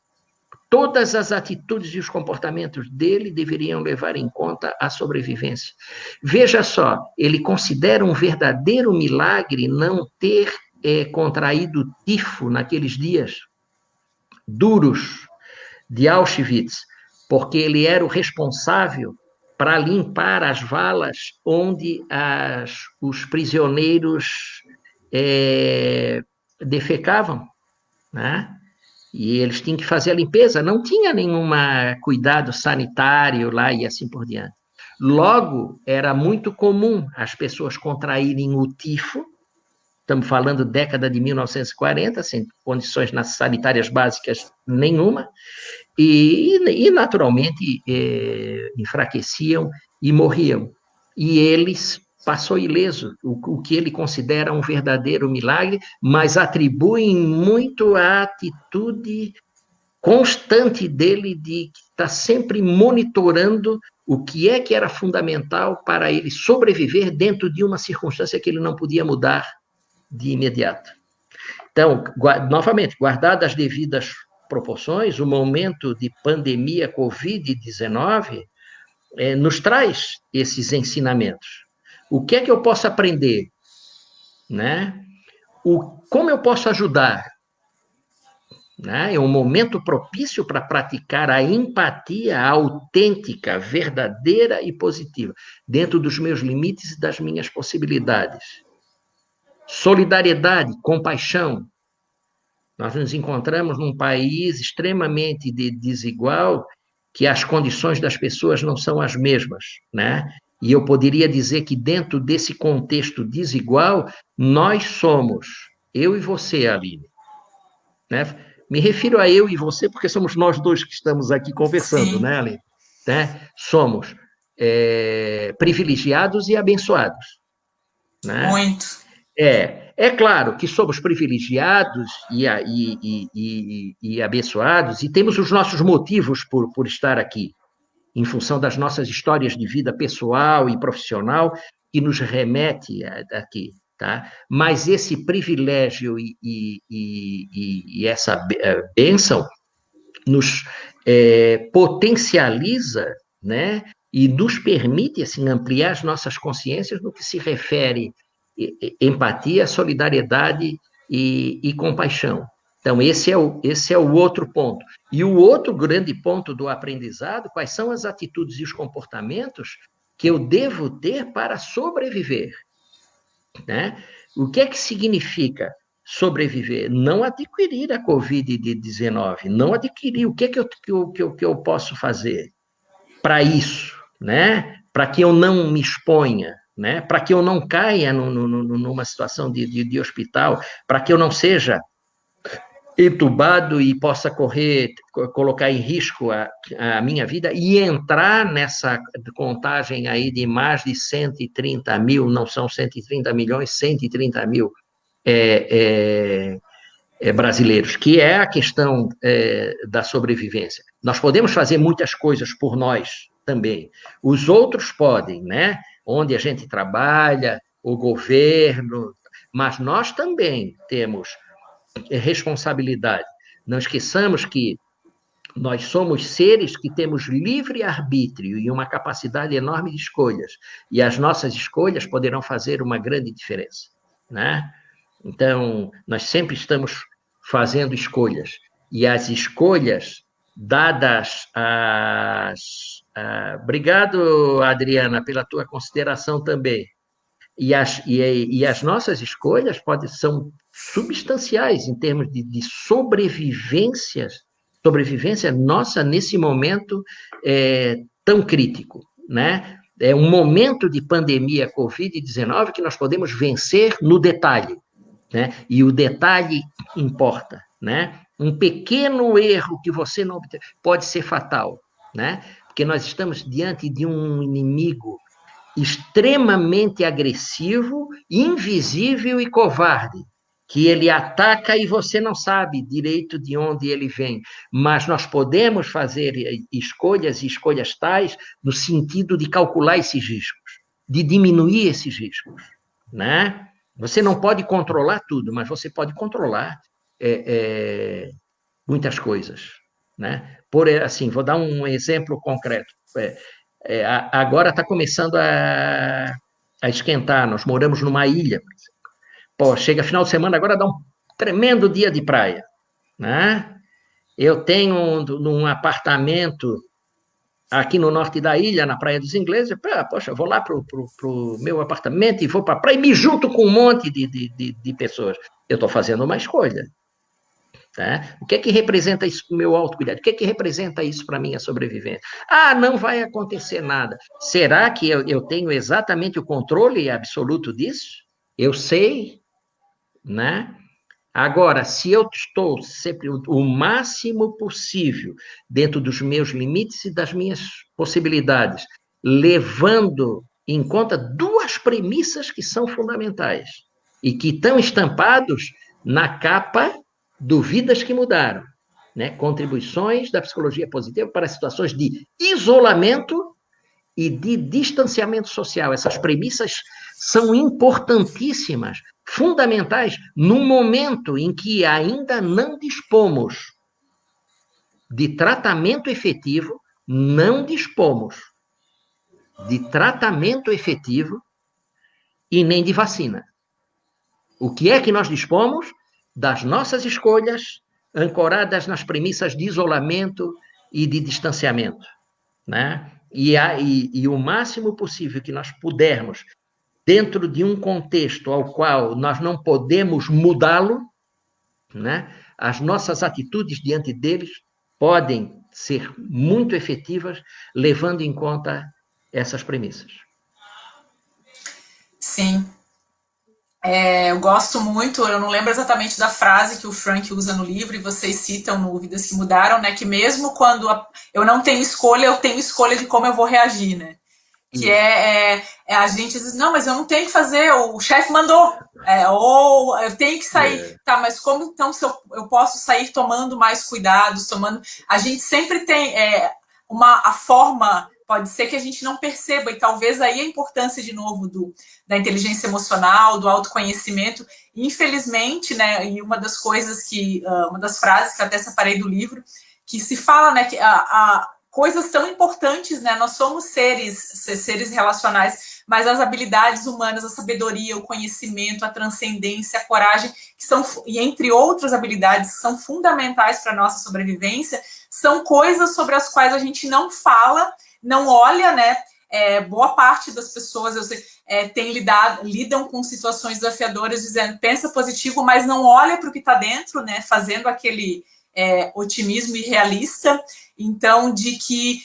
Todas as atitudes e os comportamentos dele deveriam levar em conta a sobrevivência. Veja só, ele considera um verdadeiro milagre não ter contraído tifo naqueles dias duros de Auschwitz, porque ele era o responsável para limpar as valas onde os prisioneiros defecavam, né? E eles tinham que fazer a limpeza, não tinha nenhum cuidado sanitário lá e assim por diante. Logo, era muito comum as pessoas contraírem o tifo, estamos falando década de 1940, sem condições sanitárias básicas nenhuma, e naturalmente enfraqueciam e morriam. E eles passou ileso, o que ele considera um verdadeiro milagre, mas atribuem muito à atitude constante dele de estar sempre monitorando o que era fundamental para ele sobreviver dentro de uma circunstância que ele não podia mudar de imediato. Então, novamente, guardadas as devidas proporções, o momento de pandemia Covid-19 nos traz esses ensinamentos. O que é que eu posso aprender? Né? Como eu posso ajudar? né? É um momento propício para praticar a empatia autêntica, verdadeira e positiva, dentro dos meus limites e das minhas possibilidades. Solidariedade, compaixão. Nós nos encontramos num país extremamente desigual, que as condições das pessoas não são as mesmas, né? E eu poderia dizer que dentro desse contexto desigual, nós somos, eu e você, Aline, né? Me refiro a eu e você porque somos nós dois que estamos aqui conversando, Sim, né, Aline? Né? Somos privilegiados e abençoados, né? muito. É claro que somos privilegiados e abençoados e temos os nossos motivos por estar aqui, em função das nossas histórias de vida pessoal e profissional, que nos remete aqui. Tá? Mas esse privilégio e essa bênção nos potencializa, né? E nos permite assim, ampliar as nossas consciências no que se refere empatia, solidariedade e compaixão. Então, esse é o outro ponto. E o outro grande ponto do aprendizado, quais são as atitudes e os comportamentos que eu devo ter para sobreviver, né? O que é que significa sobreviver? Não adquirir a Covid-19, não adquirir. O que é que eu posso fazer para isso, né? Para que eu não me exponha, né? Para que eu não caia numa situação de hospital, para que eu não seja entubado e possa colocar em risco a minha vida e entrar nessa contagem aí de mais de 130 mil, não são 130 milhões, 130 mil brasileiros, que é a questão da sobrevivência. Nós podemos fazer muitas coisas por nós também. Os outros podem, né? Onde a gente trabalha, o governo, mas nós também temos responsabilidade. Não esqueçamos que nós somos seres que temos livre arbítrio e uma capacidade enorme de escolhas. E as nossas escolhas poderão fazer uma grande diferença, né? Então, nós sempre estamos fazendo escolhas. E as escolhas dadas Obrigado, Adriana, pela tua consideração também. E as nossas escolhas são substanciais em termos de sobrevivência nossa nesse momento tão crítico, né? É um momento de pandemia Covid-19 que nós podemos vencer no detalhe, né? E o detalhe importa, né? Um pequeno erro que você não pode ser fatal, né? Porque nós estamos diante de um inimigo extremamente agressivo, invisível e covarde, que ele ataca e você não sabe direito de onde ele vem, mas nós podemos fazer escolhas e escolhas tais no sentido de calcular esses riscos, de diminuir esses riscos, né? Você não pode controlar tudo, mas você pode controlar muitas coisas, né? Assim, vou dar um exemplo concreto. Agora está começando a esquentar. Nós moramos numa ilha. Pô, chega final de semana, agora dá um tremendo dia de praia, né? Eu tenho um apartamento aqui no norte da ilha, na Praia dos Ingleses. Poxa, vou lá pro meu apartamento e vou para a praia e me junto com um monte de pessoas. Eu estou fazendo uma escolha. Tá? O que é que representa isso para o meu autocuidado? O que é que representa isso para a minha sobrevivência? Não vai acontecer nada. Será que eu tenho exatamente o controle absoluto disso? Eu sei, né? Agora, se eu estou sempre o máximo possível dentro dos meus limites e das minhas possibilidades, levando em conta duas premissas que são fundamentais e que estão estampados na capa do Vidas que Mudaram, né? Contribuições da psicologia positiva para situações de isolamento e de distanciamento social. Essas premissas são importantíssimas, fundamentais, num momento em que ainda não dispomos de tratamento efetivo, não dispomos de tratamento efetivo e nem de vacina. O que é que nós dispomos? Das nossas escolhas, ancoradas nas premissas de isolamento e de distanciamento, né? E o máximo possível que nós pudermos, dentro de um contexto ao qual nós não podemos mudá-lo, né? As nossas atitudes diante deles podem ser muito efetivas, levando em conta essas premissas. Sim. Eu gosto muito, eu não lembro exatamente da frase que o Frank usa no livro, e vocês citam no Vidas que Mudaram, né? Que mesmo quando eu não tenho escolha, eu tenho escolha de como eu vou reagir, né? Que a gente diz, não, mas eu não tenho que fazer, o chefe mandou, ou eu tenho que sair, tá, mas como então se eu posso sair tomando mais cuidados, a gente sempre tem a forma, pode ser que a gente não perceba, e talvez aí a importância de novo da inteligência emocional, do autoconhecimento, infelizmente, né, e uma das frases que eu até separei do livro, que se fala, né, que coisas tão importantes, né? Nós somos seres relacionais, mas as habilidades humanas, a sabedoria, o conhecimento, a transcendência, a coragem, e entre outras habilidades que são fundamentais para a nossa sobrevivência, são coisas sobre as quais a gente não fala, não olha, né? Boa parte das pessoas, eu sei, lidam com situações desafiadoras, dizendo, pensa positivo, mas não olha para o que está dentro, né? Fazendo aquele otimismo irrealista. Então, de que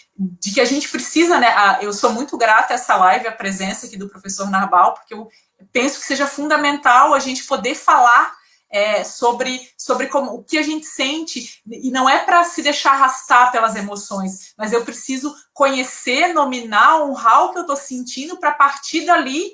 a gente precisa, né? Eu sou muito grata a essa live, a presença aqui do professor Narbal, porque eu penso que seja fundamental a gente poder falar sobre o que a gente sente, e não é para se deixar arrastar pelas emoções, mas eu preciso conhecer, nominar, honrar o que eu estou sentindo, para a partir dali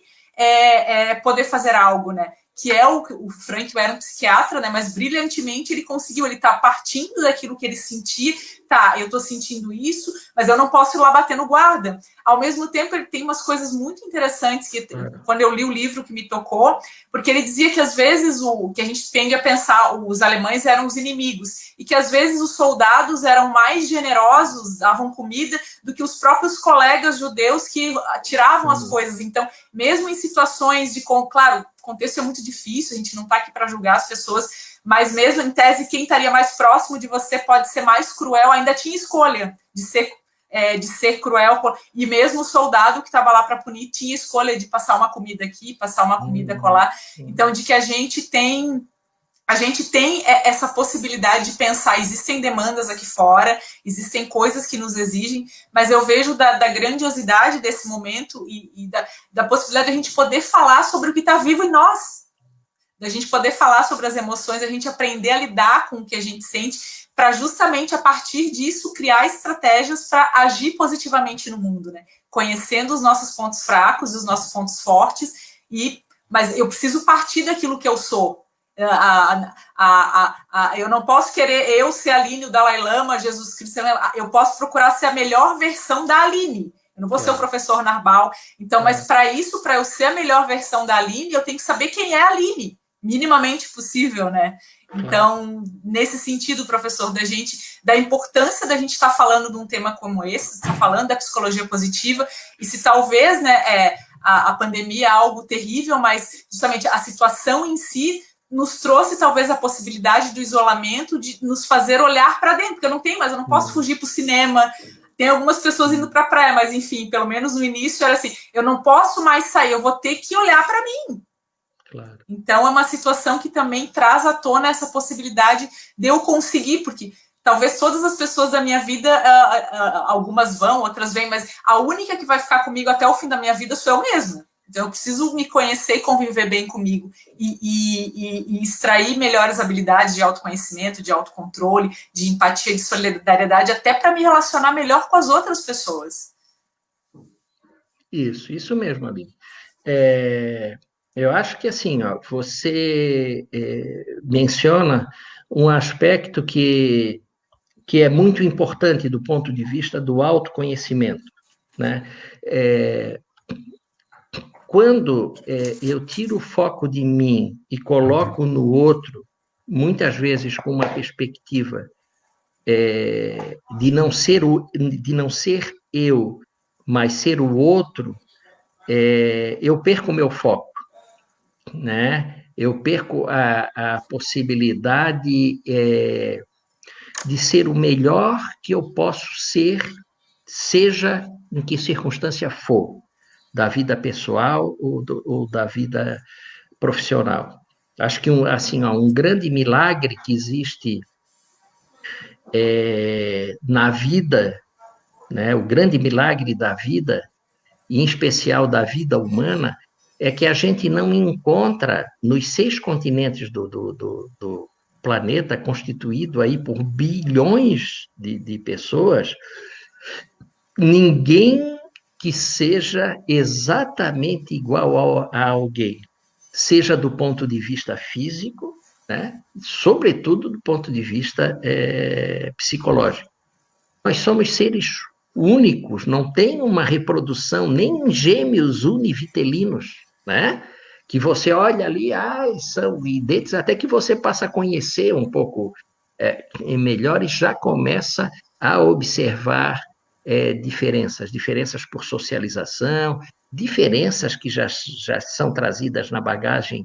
poder fazer algo, né? Que o Frank era um psiquiatra, né? Mas brilhantemente ele conseguiu, ele tá partindo daquilo que ele sentia, tá, eu tô sentindo isso, mas eu não posso ir lá batendo guarda. Ao mesmo tempo, ele tem umas coisas muito interessantes, que quando eu li o livro que me tocou, porque ele dizia que às vezes que a gente tende a pensar, os alemães eram os inimigos, e que às vezes os soldados eram mais generosos, davam comida, do que os próprios colegas judeus que tiravam as coisas. Então, mesmo em situações claro, o contexto é muito difícil, a gente não está aqui para julgar as pessoas, mas mesmo em tese, quem estaria mais próximo de você pode ser mais cruel, ainda tinha escolha de ser cruel, e mesmo o soldado que estava lá para punir tinha escolha de passar uma comida aqui, passar uma comida colar. Então, de que a gente tem essa possibilidade de pensar, existem demandas aqui fora, existem coisas que nos exigem, mas eu vejo da grandiosidade desse momento e da possibilidade de a gente poder falar sobre o que está vivo em nós, da gente poder falar sobre as emoções, a gente aprender a lidar com o que a gente sente, para justamente a partir disso criar estratégias para agir positivamente no mundo, né? Conhecendo os nossos pontos fracos e os nossos pontos fortes, mas eu preciso partir daquilo que eu sou. Eu não posso querer eu ser a Aline, o Dalai Lama, Jesus Cristo, eu posso procurar ser a melhor versão da Aline. Eu não vou ser o professor Narbal. Então, mas para isso, para eu ser a melhor versão da Aline, eu tenho que saber quem é a Aline, minimamente possível, né? Então, nesse sentido, professor, da importância da gente estar falando de um tema como esse, estar falando da psicologia positiva, e se talvez, né, a pandemia é algo terrível, mas justamente a situação em si nos trouxe talvez a possibilidade do isolamento, de nos fazer olhar para dentro, porque eu não posso fugir para o cinema. Tem algumas pessoas indo para a praia, mas enfim, pelo menos no início era assim, eu não posso mais sair, eu vou ter que olhar para mim. Claro. Então é uma situação que também traz à tona essa possibilidade de eu conseguir, porque talvez todas as pessoas da minha vida, algumas vão, outras vêm, mas a única que vai ficar comigo até o fim da minha vida sou eu mesma. Então eu preciso me conhecer e conviver bem comigo e extrair melhores habilidades de autoconhecimento, de autocontrole, de empatia, de solidariedade, até para me relacionar melhor com as outras pessoas. Isso mesmo, Aline. Eu acho que assim, você menciona um aspecto que é muito importante do ponto de vista do autoconhecimento, né? Quando eu tiro o foco de mim e coloco no outro, muitas vezes com uma perspectiva de não ser eu, mas ser o outro, eu perco o meu foco, né? eu perco a possibilidade de ser o melhor que eu posso ser, seja em que circunstância for, da vida pessoal ou da vida profissional. Acho que assim, um grande milagre que existe na vida, né, o grande milagre da vida, e em especial da vida humana, é que a gente não encontra nos 6 continentes do planeta, constituído aí por bilhões de pessoas, ninguém que seja exatamente igual a alguém, seja do ponto de vista físico, né? Sobretudo do ponto de vista psicológico. Nós somos seres únicos, não tem uma reprodução, nem em gêmeos univitelinos, né? Que você olha ali, são idênticos, até que você passa a conhecer um pouco melhor e já começa a observar diferenças por socialização, diferenças que já são trazidas na bagagem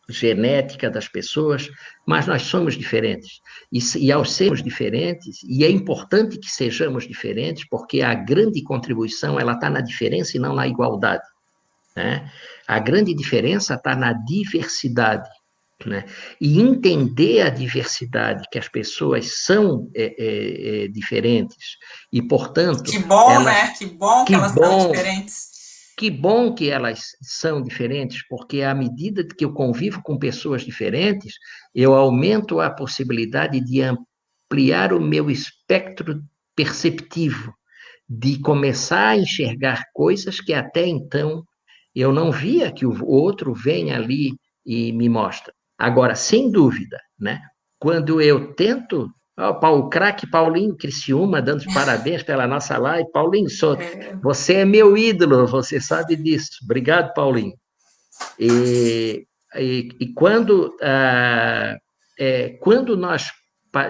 genética das pessoas, mas nós somos diferentes. E ao sermos diferentes, e é importante que sejamos diferentes, porque a grande contribuição ela está na diferença e não na igualdade, né? A grande diferença está na diversidade, né? E entender a diversidade, que as pessoas são diferentes, e, portanto... Que bom, né? Que bom que elas são diferentes. Que bom que elas são diferentes, porque à medida que eu convivo com pessoas diferentes, eu aumento a possibilidade de ampliar o meu espectro perceptivo, de começar a enxergar coisas que até então eu não via, que o outro vem ali e me mostra. Agora, sem dúvida, né? Quando eu tento... O craque Paulinho Criciúma, dando os parabéns pela nossa live. Paulinho, você é meu ídolo, você sabe disso. Obrigado, Paulinho. E quando nós...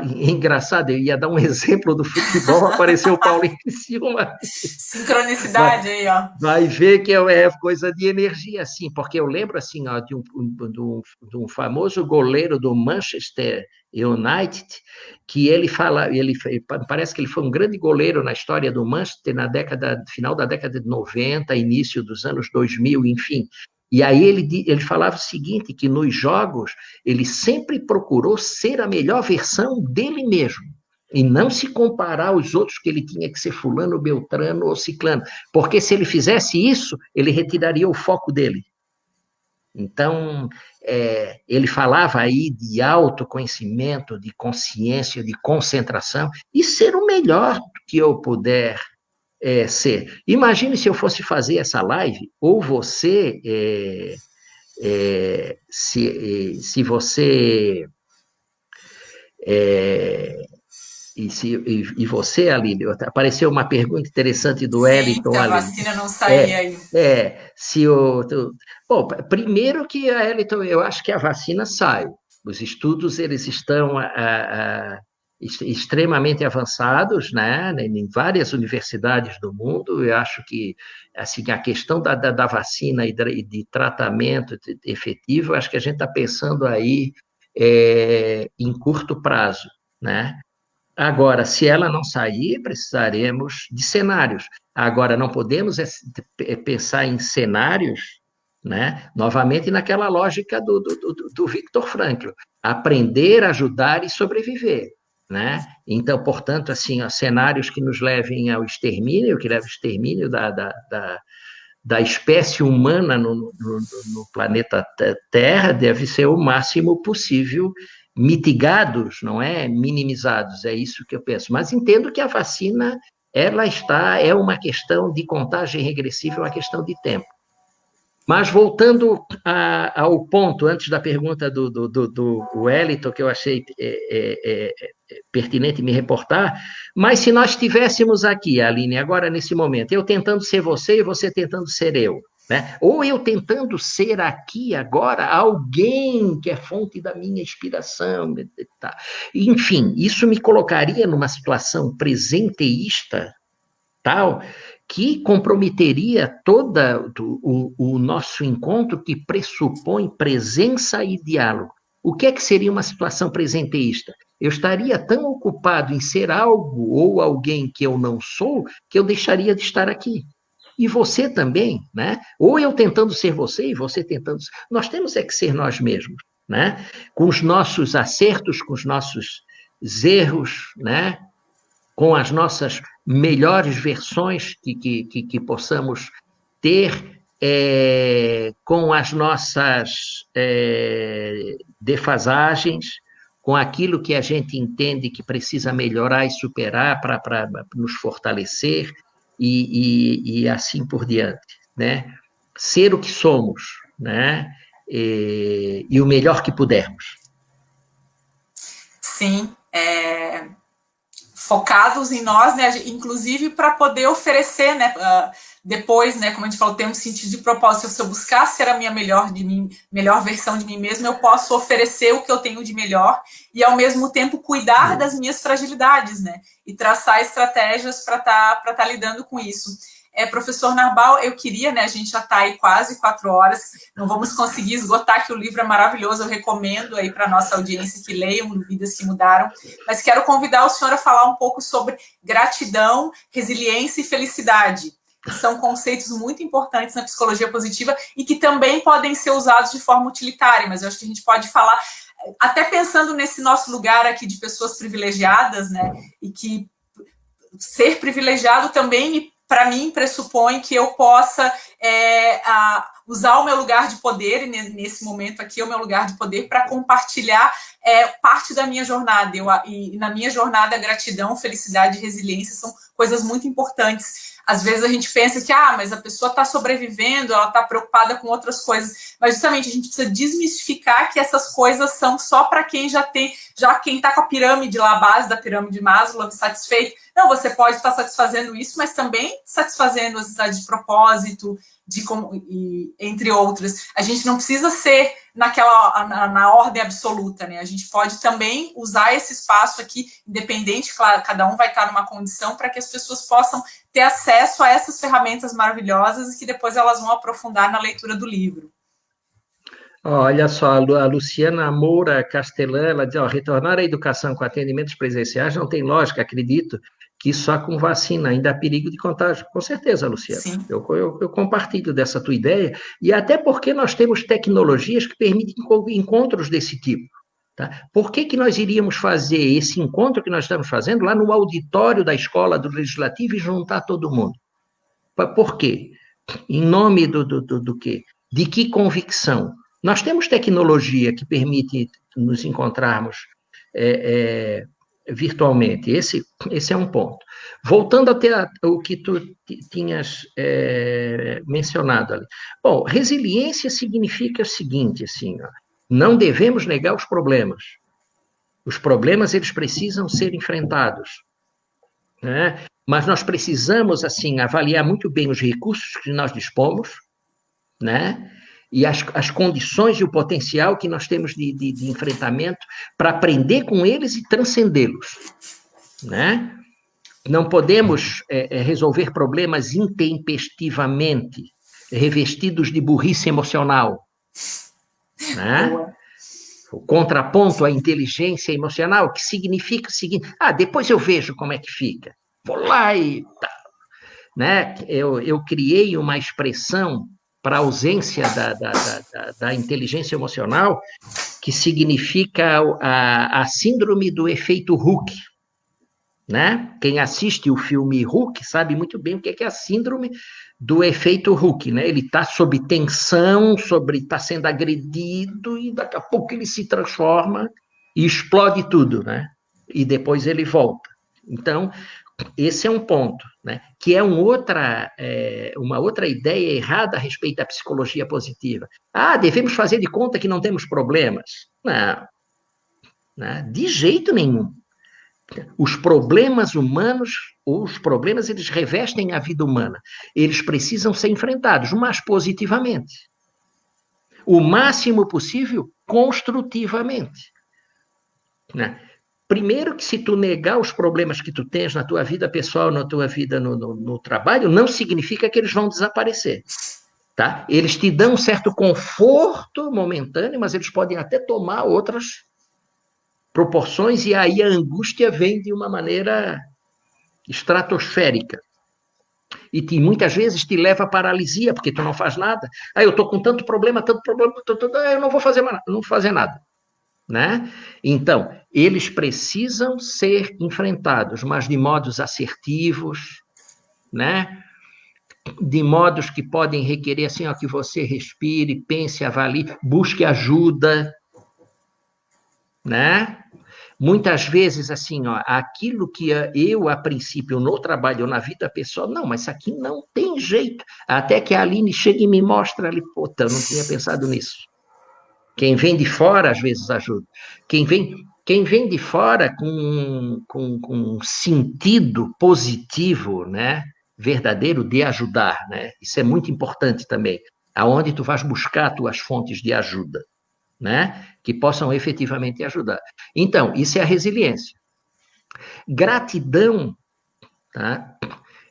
Engraçado, eu ia dar um exemplo do futebol, apareceu o Paulinho Criciúma. Sincronicidade aí, ó. Vai ver que é coisa de energia, assim, porque eu lembro, assim, ó, de um famoso goleiro do Manchester United, que ele parece que ele foi um grande goleiro na história do Manchester final da década de 90, início dos anos 2000, enfim. E aí ele falava o seguinte, que nos jogos ele sempre procurou ser a melhor versão dele mesmo, e não se comparar aos outros, que ele tinha que ser fulano, beltrano ou ciclano, porque se ele fizesse isso, ele retiraria o foco dele. Então, ele falava aí de autoconhecimento, de consciência, de concentração, e ser o melhor que eu puder ser. Imagine se eu fosse fazer essa live, ou você, se você... E você, Aline, apareceu uma pergunta interessante do Wellington. Se a vacina não sair aí. Bom, primeiro que a Wellington, eu acho que a vacina sai. Os estudos eles estão extremamente avançados, né, em várias universidades do mundo. Eu acho que assim, a questão da vacina e de tratamento efetivo, acho que a gente está pensando aí em curto prazo, né? Agora, se ela não sair, precisaremos de cenários. Agora, não podemos pensar em cenários, né, novamente naquela lógica do Viktor Frankl, aprender, ajudar e sobreviver, né? Então, portanto, assim, cenários que nos levem ao extermínio, que levem ao extermínio da espécie humana no planeta Terra, deve ser o máximo possível mitigados, não é? Minimizados, é isso que eu penso. Mas entendo que a vacina, é uma questão de contagem regressiva, é uma questão de tempo. Mas voltando ao ponto, antes da pergunta do Wellington, que eu achei pertinente me reportar, mas se nós estivéssemos aqui, Aline, agora nesse momento, eu tentando ser você e você tentando ser eu, né? Ou eu tentando ser aqui, agora, alguém que é fonte da minha inspiração. Tá. Enfim, isso me colocaria numa situação presenteísta, tal, que comprometeria todo o nosso encontro, que pressupõe presença e diálogo. O que é que seria uma situação presenteísta? Eu estaria tão ocupado em ser algo ou alguém que eu não sou, que eu deixaria de estar aqui. E você também, né? Ou eu tentando ser você e você tentando ser... Nós temos é que ser nós mesmos, né? Com os nossos acertos, com os nossos erros, né? Com as nossas melhores versões que possamos ter, com as nossas defasagens, com aquilo que a gente entende que precisa melhorar e superar para nos fortalecer, e assim por diante, né? Ser o que somos, né? E o melhor que pudermos. Sim, focados em nós, né, inclusive para poder oferecer, né, depois, né, como a gente falou, ter um sentido de propósito. Se eu buscar ser a minha melhor versão de mim mesmo, eu posso oferecer o que eu tenho de melhor e, ao mesmo tempo, cuidar das minhas fragilidades, né, e traçar estratégias para tá lidando com isso. Professor Narbal, eu queria, né, a gente já está aí quase 4 horas, não vamos conseguir esgotar, que o livro é maravilhoso, eu recomendo aí para a nossa audiência que leiam Vidas que Mudaram, mas quero convidar o senhor a falar um pouco sobre gratidão, resiliência e felicidade, que são conceitos muito importantes na psicologia positiva e que também podem ser usados de forma utilitária, mas eu acho que a gente pode falar, até pensando nesse nosso lugar aqui de pessoas privilegiadas, né, e que ser privilegiado também, para mim, pressupõe que eu possa usar o meu lugar de poder, e nesse momento aqui, o meu lugar de poder, para compartilhar parte da minha jornada. E na minha jornada, gratidão, felicidade e resiliência são coisas muito importantes. Às vezes a gente pensa que, mas a pessoa está sobrevivendo, ela está preocupada com outras coisas. Mas justamente a gente precisa desmistificar que essas coisas são só para quem quem está com a pirâmide lá, a base da pirâmide de Maslow, satisfeito. Não, você pode estar satisfazendo isso, mas também satisfazendo as necessidades de propósito, entre outras. A gente não precisa ser na ordem absoluta, né? A gente pode também usar esse espaço aqui, independente, claro, cada um vai estar numa condição para que as pessoas possam ter acesso a essas ferramentas maravilhosas e que depois elas vão aprofundar na leitura do livro. Olha só, a Luciana Moura Castelã, ela diz, retornar à educação com atendimentos presenciais não tem lógica, acredito que só com vacina ainda há perigo de contágio. Com certeza, Luciana. Eu compartilho dessa tua ideia, e até porque nós temos tecnologias que permitem encontros desse tipo. Tá? Por que nós iríamos fazer esse encontro que nós estamos fazendo lá no auditório da Escola do Legislativo e juntar todo mundo? Por quê? Em nome do quê? De que convicção? Nós temos tecnologia que permite nos encontrarmos virtualmente. Esse é um ponto. Voltando até o que tu tinhas mencionado ali. Bom, resiliência significa o seguinte, assim, não devemos negar os problemas. Os problemas, eles precisam ser enfrentados, né? Mas nós precisamos, assim, avaliar muito bem os recursos que nós dispomos, né? E as condições e o potencial que nós temos de enfrentamento para aprender com eles e transcendê-los, né? Não podemos resolver problemas intempestivamente, revestidos de burrice emocional, né? O contraponto à inteligência emocional, que significa o seguinte, depois eu vejo como é que fica, vou lá e tal, né? Eu criei uma expressão para a ausência da inteligência emocional, que significa a síndrome do efeito Hulk, né? Quem assiste o filme Hulk sabe muito bem o que é a síndrome do efeito Hulk, né? Ele está sob tensão, está sendo agredido, e daqui a pouco ele se transforma e explode tudo, né? E depois ele volta. Então, esse é um ponto, né? Que é uma outra ideia errada a respeito da psicologia positiva. Devemos fazer de conta que não temos problemas. Não, né? De jeito nenhum. Os problemas humanos, eles revestem a vida humana. Eles precisam ser enfrentados, mas positivamente. O máximo possível, construtivamente. Né? primeiro que se tu negar os problemas que tu tens na tua vida pessoal, na tua vida no trabalho, não significa que eles vão desaparecer. Tá? Eles te dão um certo conforto momentâneo, mas eles podem até tomar outras proporções, e aí a angústia vem de uma maneira estratosférica. E muitas vezes te leva à paralisia, porque tu não faz nada. Eu estou com tanto problema, eu não vou fazer nada, não vou fazer nada. Né? Então, eles precisam ser enfrentados, mas de modos assertivos, né? De modos que podem requerer assim, ó, que você respire, pense, avalie, busque ajuda, né? Muitas vezes, assim, ó, aquilo que eu, a princípio, no trabalho ou na vida pessoal, não, mas isso aqui não tem jeito. Até que a Aline chega e me mostra ali, puta, eu não tinha pensado nisso. Quem vem de fora, às vezes, ajuda. Quem vem de fora com um sentido positivo, né, verdadeiro de ajudar, né? Isso é muito importante também. Aonde tu vais buscar tuas fontes de ajuda, né? Que possam efetivamente ajudar. Então, isso é a resiliência. Gratidão, tá?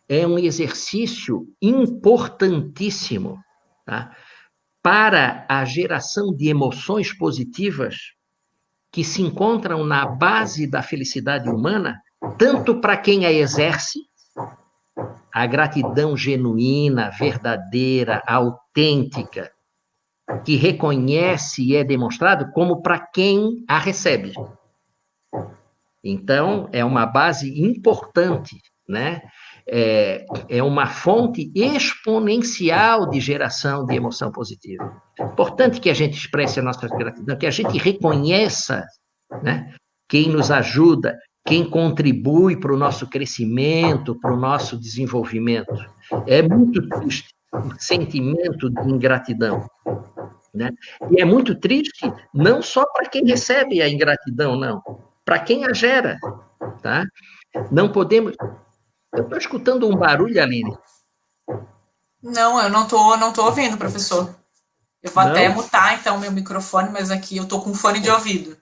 É um exercício importantíssimo, tá? Para a geração de emoções positivas que se encontram na base da felicidade humana, tanto para quem a exerce, a gratidão genuína, verdadeira, autêntica, que reconhece e é demonstrado, como para quem a recebe. Então, é uma base importante, né? É uma fonte exponencial de geração de emoção positiva. Importante que a gente expresse a nossa gratidão, que a gente reconheça, né, quem nos ajuda, quem contribui para o nosso crescimento, para o nosso desenvolvimento. É muito triste o sentimento de ingratidão, né? E é muito triste não só para quem recebe a ingratidão, não, para quem a gera, tá? Não podemos... Eu estou escutando um barulho, Aline. Não, eu não tô ouvindo, professor. Eu vou até mutar, então, meu microfone, mas aqui eu tô com fone de ouvido.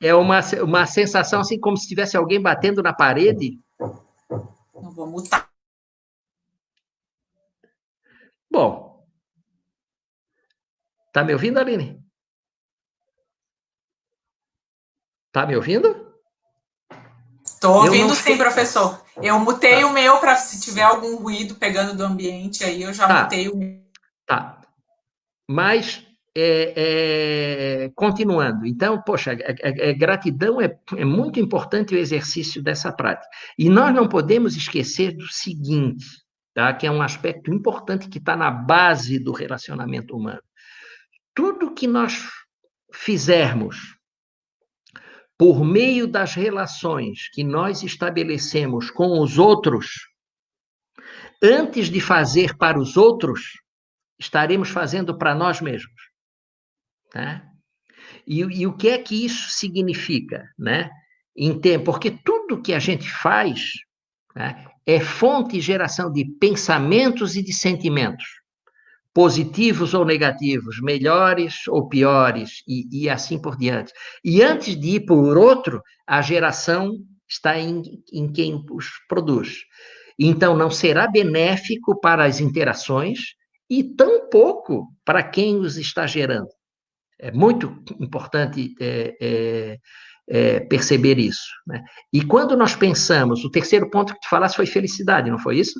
É uma sensação assim, como se tivesse alguém batendo na parede. Não vou mutar. Bom. Tá me ouvindo, Aline? Tá me ouvindo? Tô ouvindo sim, professor. Eu mutei o meu para se tiver algum ruído pegando do ambiente aí, eu já mutei o meu. Tá. Mas, continuando. Então, poxa, gratidão é muito importante o exercício dessa prática. E nós não podemos esquecer do seguinte, tá? Que é um aspecto importante que está na base do relacionamento humano. Tudo que nós fizermos por meio das relações que nós estabelecemos com os outros, antes de fazer para os outros, estaremos fazendo para nós mesmos. Tá? E o que é que isso significa? Né? Porque tudo que a gente faz, né, é fonte e geração de pensamentos e de sentimentos, positivos ou negativos, melhores ou piores, e assim por diante. E antes de ir por outro, a geração está em quem os produz. Então, não será benéfico para as interações e tampouco para quem os está gerando. É muito importante perceber isso. Né? E quando nós pensamos, o terceiro ponto que tu falasse foi felicidade, não foi isso?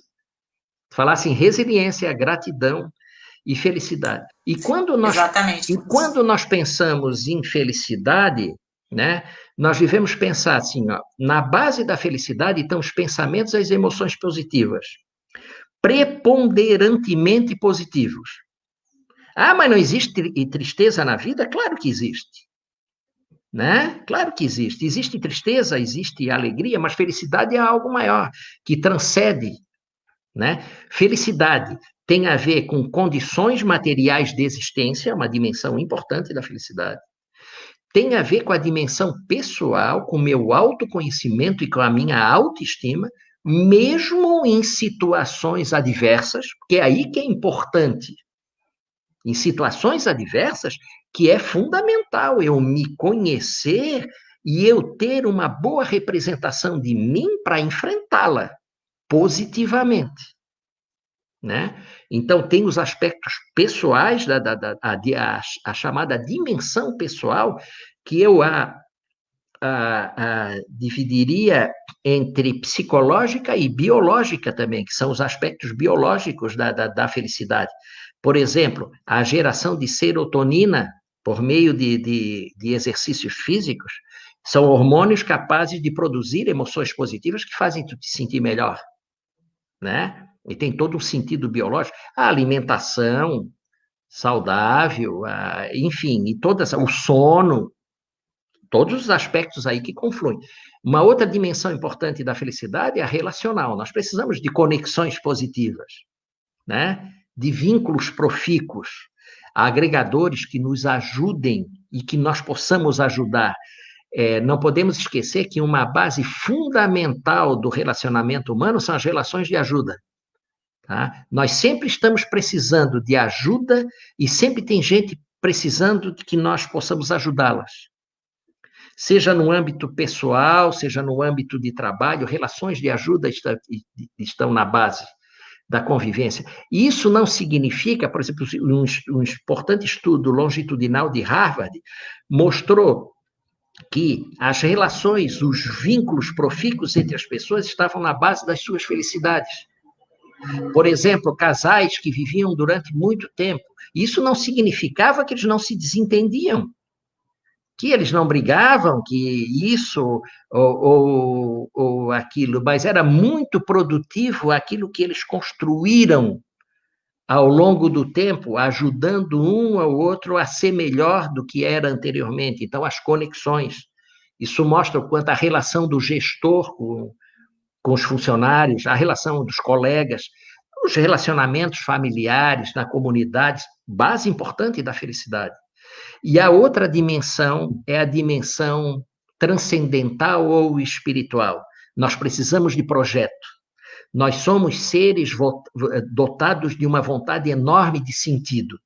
Tu falasse em resiliência, gratidão e felicidade. Exatamente. E quando nós pensamos em felicidade, né, nós devemos pensar assim, ó, na base da felicidade estão os pensamentos e as emoções positivas, preponderantemente positivos. Mas não existe tristeza na vida? Claro que existe. Né? Claro que existe. Existe tristeza, existe alegria, mas felicidade é algo maior, que transcende. Né? Felicidade tem a ver com condições materiais de existência, uma dimensão importante da felicidade. Tem a ver com a dimensão pessoal, com o meu autoconhecimento e com a minha autoestima, mesmo em situações adversas, porque é aí que é importante. Em situações adversas, que é fundamental eu me conhecer e eu ter uma boa representação de mim para enfrentá-la positivamente, né? Então, tem os aspectos pessoais, a chamada dimensão pessoal, que eu dividiria entre psicológica e biológica também, que são os aspectos biológicos da felicidade. Por exemplo, a geração de serotonina por meio de exercícios físicos são hormônios capazes de produzir emoções positivas que fazem tu te sentir melhor, né? E tem todo um sentido biológico. A alimentação saudável, enfim, e o sono, todos os aspectos aí que confluem. Uma outra dimensão importante da felicidade é a relacional. Nós precisamos de conexões positivas, né? De vínculos profícuos, agregadores que nos ajudem e que nós possamos ajudar. Não podemos esquecer que uma base fundamental do relacionamento humano são as relações de ajuda. Tá? Nós sempre estamos precisando de ajuda e sempre tem gente precisando de que nós possamos ajudá-las. Seja no âmbito pessoal, seja no âmbito de trabalho, relações de ajuda estão na base da convivência. E isso não significa, por exemplo, um importante estudo longitudinal de Harvard mostrou que as relações, os vínculos profícuos entre as pessoas estavam na base das suas felicidades. Por exemplo, casais que viviam durante muito tempo. Isso não significava que eles não se desentendiam, que eles não brigavam, que isso ou aquilo, mas era muito produtivo aquilo que eles construíram ao longo do tempo, ajudando um ao outro a ser melhor do que era anteriormente. Então, as conexões. Isso mostra o quanto a relação do gestor com os funcionários, a relação dos colegas, os relacionamentos familiares na comunidade, base importante da felicidade. E a outra dimensão é a dimensão transcendental ou espiritual. Nós precisamos de projeto. Nós somos seres dotados de uma vontade enorme de sentido.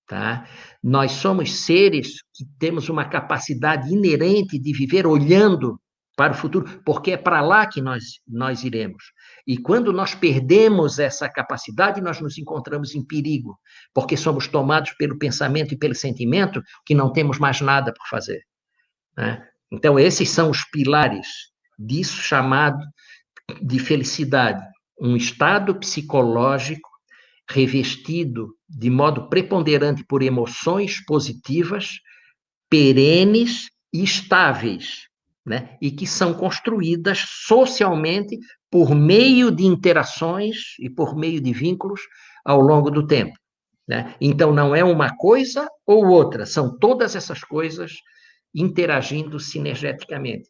Tá? Nós somos seres que temos uma capacidade inerente de viver olhando para o futuro, porque é para lá que nós iremos. E quando nós perdemos essa capacidade, nós nos encontramos em perigo, porque somos tomados pelo pensamento e pelo sentimento que não temos mais nada por fazer, né? Então, esses são os pilares disso chamado de felicidade. Um estado psicológico revestido de modo preponderante por emoções positivas, perenes e estáveis, né? E que são construídas socialmente por meio de interações e por meio de vínculos ao longo do tempo, né? Então, não é uma coisa ou outra, são todas essas coisas interagindo sinergeticamente.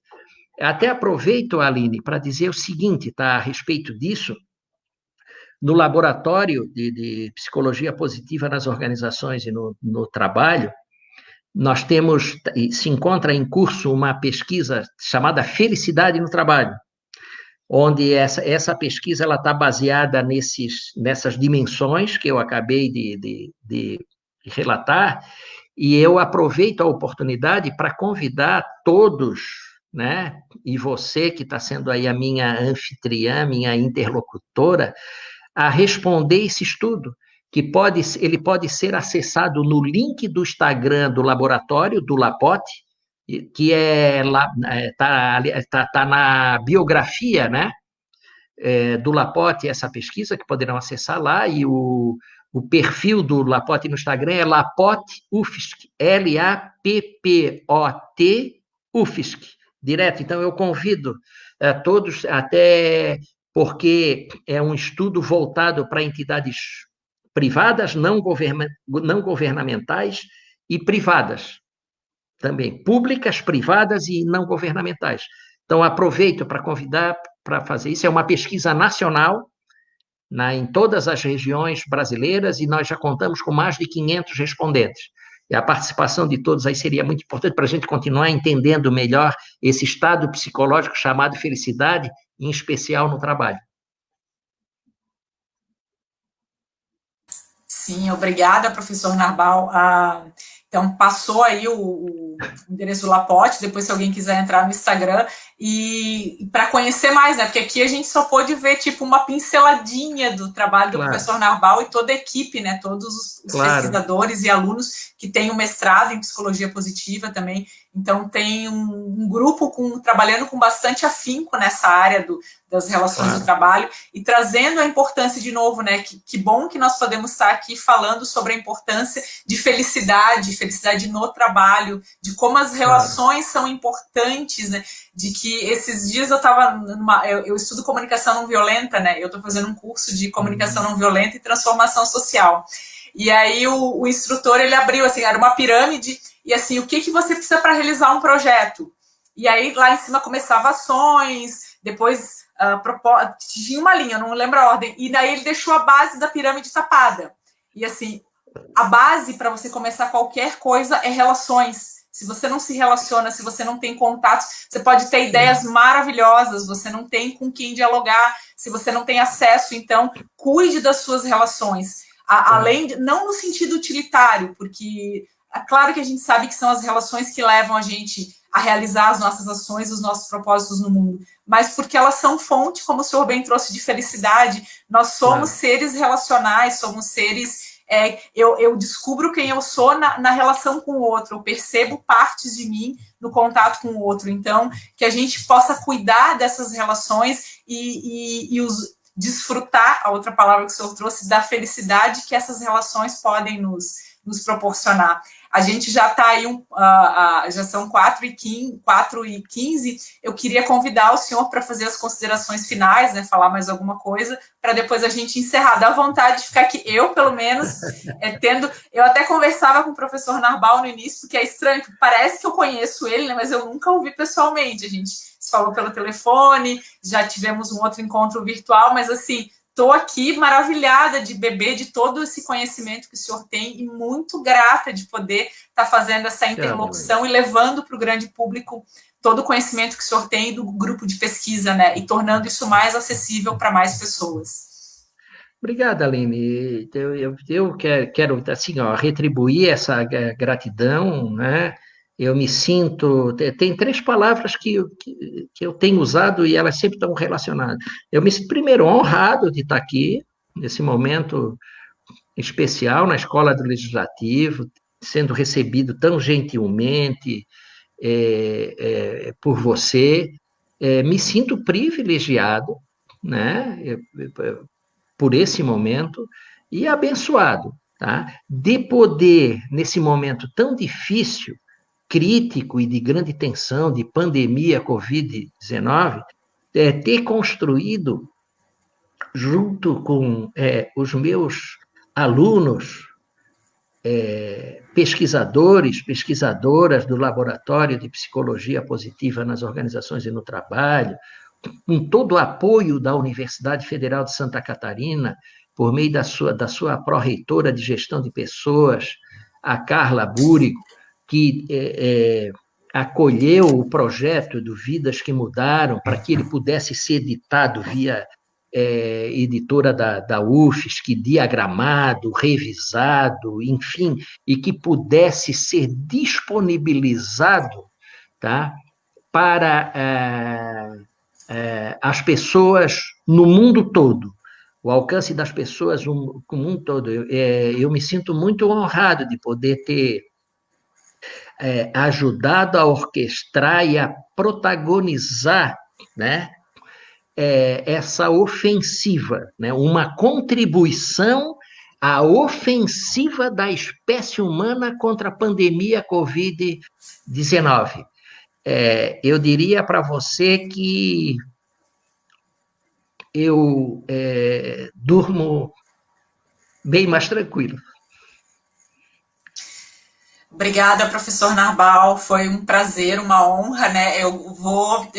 Até aproveito, Aline, para dizer o seguinte, tá, a respeito disso. No laboratório de psicologia positiva nas organizações e no trabalho, nós temos, se encontra em curso uma pesquisa chamada Felicidade no Trabalho, onde essa pesquisa está baseada nessas dimensões que eu acabei de relatar, e eu aproveito a oportunidade para convidar todos, né, e você que está sendo aí a minha anfitriã, minha interlocutora, a responder esse estudo, que ele pode ser acessado no link do Instagram do laboratório, do Lapote, que tá na biografia, né, do Lapote, essa pesquisa, que poderão acessar lá, e o perfil do Lapote no Instagram é Lapote UFSC, Lappot UFSC, direto. Então, eu convido a todos, até porque é um estudo voltado para entidades privadas, não governamentais e privadas também, públicas, privadas e não governamentais. Então, aproveito para convidar para fazer isso. É uma pesquisa nacional, em todas as regiões brasileiras, e nós já contamos com mais de 500 respondentes. E a participação de todos aí seria muito importante para a gente continuar entendendo melhor esse estado psicológico chamado felicidade, em especial no trabalho. Sim, obrigada, professor Narbal. Então, passou aí o endereço do Lapote, depois se alguém quiser entrar no Instagram, e para conhecer mais, né? Porque aqui a gente só pôde ver, tipo, uma pinceladinha do trabalho do professor Narbal e toda a equipe, né? Todos os pesquisadores e alunos que têm o mestrado em psicologia positiva também. Então, tem um grupo trabalhando com bastante afinco nessa área das relações do trabalho e trazendo a importância de novo, né? Que bom que nós podemos estar aqui falando sobre a importância de felicidade no trabalho, de como as relações são importantes, né? De que esses dias eu estudo comunicação não violenta, né? Eu estou fazendo um curso de comunicação não violenta e transformação social. E aí o instrutor, ele abriu, assim, era uma pirâmide, e assim, o que você precisa para realizar um projeto? E aí lá em cima começava ações, depois tinha uma linha, não lembro a ordem, e daí ele deixou a base da pirâmide tapada. E assim, a base para você começar qualquer coisa é relações. Se você não se relaciona, se você não tem contato, você pode ter ideias maravilhosas, você não tem com quem dialogar, se você não tem acesso, então cuide das suas relações. Além de, não no sentido utilitário, porque é claro que a gente sabe que são as relações que levam a gente a realizar as nossas ações, os nossos propósitos no mundo, mas porque elas são fonte, como o senhor bem trouxe, de felicidade. Nós somos seres relacionais, somos seres... eu descubro quem eu sou na relação com o outro, eu percebo partes de mim no contato com o outro. Então, que a gente possa cuidar dessas relações e desfrutar, a outra palavra que o senhor trouxe, da felicidade que essas relações podem nos proporcionar. A gente já está aí, já são 4h15, eu queria convidar o senhor para fazer as considerações finais, né, falar mais alguma coisa, para depois a gente encerrar. Dá vontade de ficar aqui, eu, pelo menos, eu até conversava com o professor Narbal no início, porque é estranho, parece que eu conheço ele, né, mas eu nunca o vi pessoalmente. A gente se falou pelo telefone, já tivemos um outro encontro virtual, mas assim... Estou aqui maravilhada de beber de todo esse conhecimento que o senhor tem e muito grata de poder estar fazendo essa interlocução e levando para o grande público todo o conhecimento que o senhor tem do grupo de pesquisa, né? E tornando isso mais acessível para mais pessoas. Obrigado, Aline. Eu quero assim, retribuir essa gratidão, né? Eu me sinto... Tem três palavras que eu tenho usado e elas sempre estão relacionadas. Eu me sinto, primeiro, honrado de estar aqui, nesse momento especial, na Escola do Legislativo, sendo recebido tão gentilmente por você. Me sinto privilegiado, né? Por esse momento e abençoado, tá? De poder, nesse momento tão difícil, crítico e de grande tensão, de pandemia Covid-19, ter construído, junto com os meus alunos, pesquisadoras do Laboratório de Psicologia Positiva nas Organizações e no Trabalho, com todo o apoio da Universidade Federal de Santa Catarina, por meio da sua pró-reitora de gestão de pessoas, a Carla Búrigo, que acolheu o projeto do Vidas que Mudaram para que ele pudesse ser editado via editora da UFSC, diagramado, revisado, enfim, e que pudesse ser disponibilizado, tá, para as pessoas no mundo todo, o alcance das pessoas no mundo todo. Eu me sinto muito honrado de poder ter ajudado a orquestrar e a protagonizar, né, essa ofensiva, né, uma contribuição à ofensiva da espécie humana contra a pandemia Covid-19. Eu diria para você que eu durmo bem mais tranquilo. Obrigada, professor Narbal, foi um prazer, uma honra, né? Eu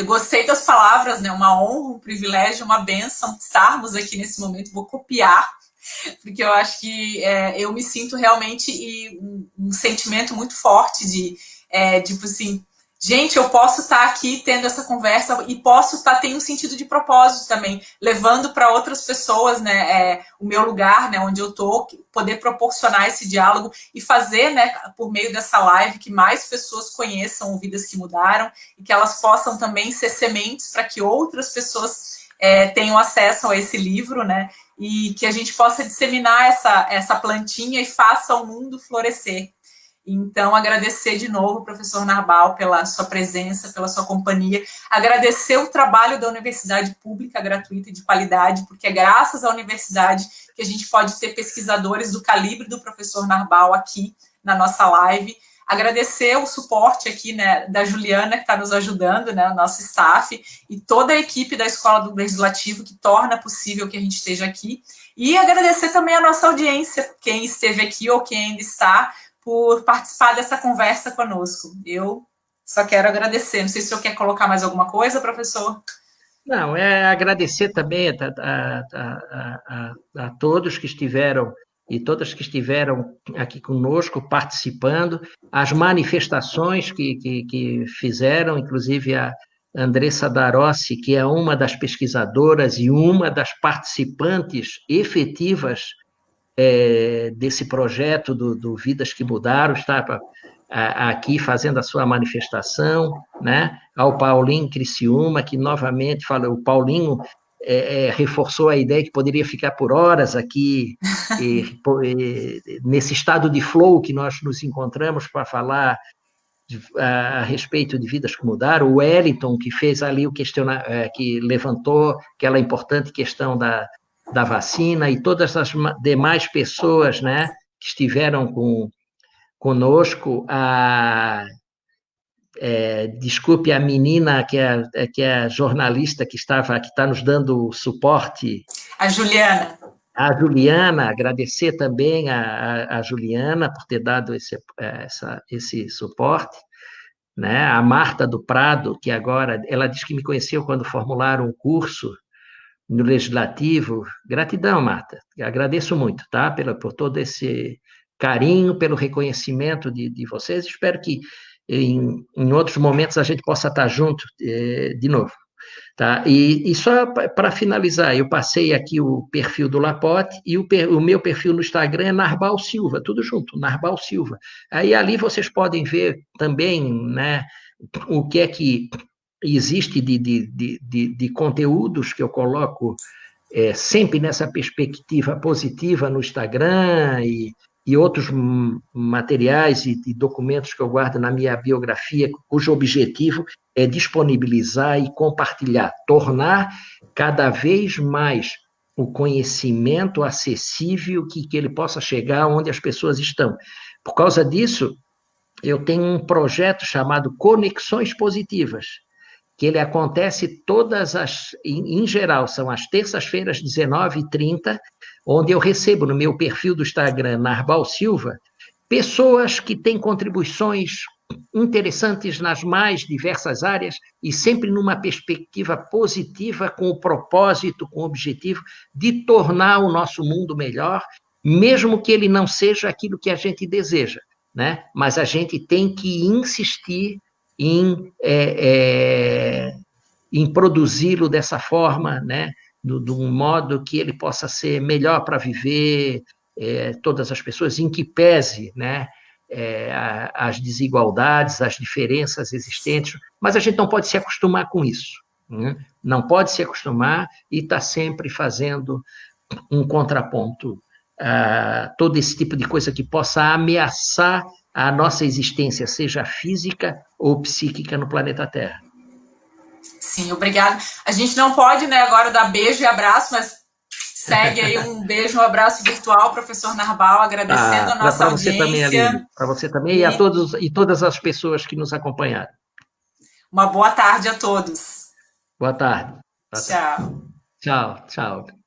gostei das palavras, né? Uma honra, um privilégio, uma bênção estarmos aqui nesse momento. Vou copiar, porque eu acho que eu me sinto realmente um sentimento muito forte tipo assim, gente, eu posso estar aqui tendo essa conversa e posso estar tendo um sentido de propósito também, levando para outras pessoas, né, o meu lugar, né, onde eu estou, poder proporcionar esse diálogo e fazer, né, por meio dessa live, que mais pessoas conheçam Vidas que Mudaram e que elas possam também ser sementes para que outras pessoas tenham acesso a esse livro, né, e que a gente possa disseminar essa plantinha e faça o mundo florescer. Então, agradecer de novo, professor Narbal, pela sua presença, pela sua companhia, agradecer o trabalho da Universidade Pública Gratuita e de Qualidade, porque é graças à universidade que a gente pode ter pesquisadores do calibre do professor Narbal aqui na nossa live. Agradecer o suporte aqui, né, da Juliana, que está nos ajudando, né, o nosso staff, e toda a equipe da Escola do Legislativo, que torna possível que a gente esteja aqui. E agradecer também a nossa audiência, quem esteve aqui ou quem ainda está, por participar dessa conversa conosco. Eu só quero agradecer. Não sei se o senhor quer colocar mais alguma coisa, professor. Não, é agradecer também a todos que estiveram e todas que estiveram aqui conosco, participando, as manifestações que fizeram, inclusive a Andressa Darossi, que é uma das pesquisadoras e uma das participantes efetivas desse projeto do Vidas que Mudaram, está aqui fazendo a sua manifestação, né? Ao Paulinho Criciúma, que novamente fala, o Paulinho reforçou a ideia que poderia ficar por horas aqui, nesse estado de flow que nós nos encontramos para falar a respeito de Vidas que Mudaram, o Wellington, que fez ali o questionário, que levantou aquela importante questão da vacina, e todas as demais pessoas, né, que estiveram conosco, desculpe a menina que é a jornalista que está nos dando suporte. A Juliana. A Juliana, agradecer também a Juliana por ter dado esse suporte, né? A Marta do Prado, que agora, ela disse que me conheceu quando formularam um curso no Legislativo. Gratidão, Marta. Agradeço muito, tá? Por todo esse carinho, pelo reconhecimento de vocês. Espero que em outros momentos a gente possa estar junto de novo. Tá? E só para finalizar, eu passei aqui o perfil do Lapote e o meu perfil no Instagram é Narbal Silva, tudo junto, Narbal Silva. Aí ali vocês podem ver também, né, o que é que existe de conteúdos que eu coloco sempre nessa perspectiva positiva no Instagram e outros materiais e documentos que eu guardo na minha biografia, cujo objetivo é disponibilizar e compartilhar, tornar cada vez mais o conhecimento acessível, que ele possa chegar onde as pessoas estão. Por causa disso, eu tenho um projeto chamado Conexões Positivas, que ele acontece em geral, são às terças-feiras, 19h30, onde eu recebo no meu perfil do Instagram, Narbal Silva, pessoas que têm contribuições interessantes nas mais diversas áreas e sempre numa perspectiva positiva, com o propósito, com o objetivo de tornar o nosso mundo melhor, mesmo que ele não seja aquilo que a gente deseja, né? Mas a gente tem que insistir em produzi-lo dessa forma, né? De um modo que ele possa ser melhor para viver, todas as pessoas, em que pese, né, as desigualdades, as diferenças existentes, mas a gente não pode se acostumar com isso, né? Não pode se acostumar e estar sempre fazendo um contraponto a todo esse tipo de coisa que possa ameaçar a nossa existência, seja física ou psíquica no planeta Terra. Sim, obrigada. A gente não pode, né, agora dar beijo e abraço, mas segue aí um beijo, um abraço virtual, professor Narbal, agradecendo a nossa audiência. Para você também e a todos e todas as pessoas que nos acompanharam. Uma boa tarde a todos. Boa tarde. Tchau. Tchau, tchau.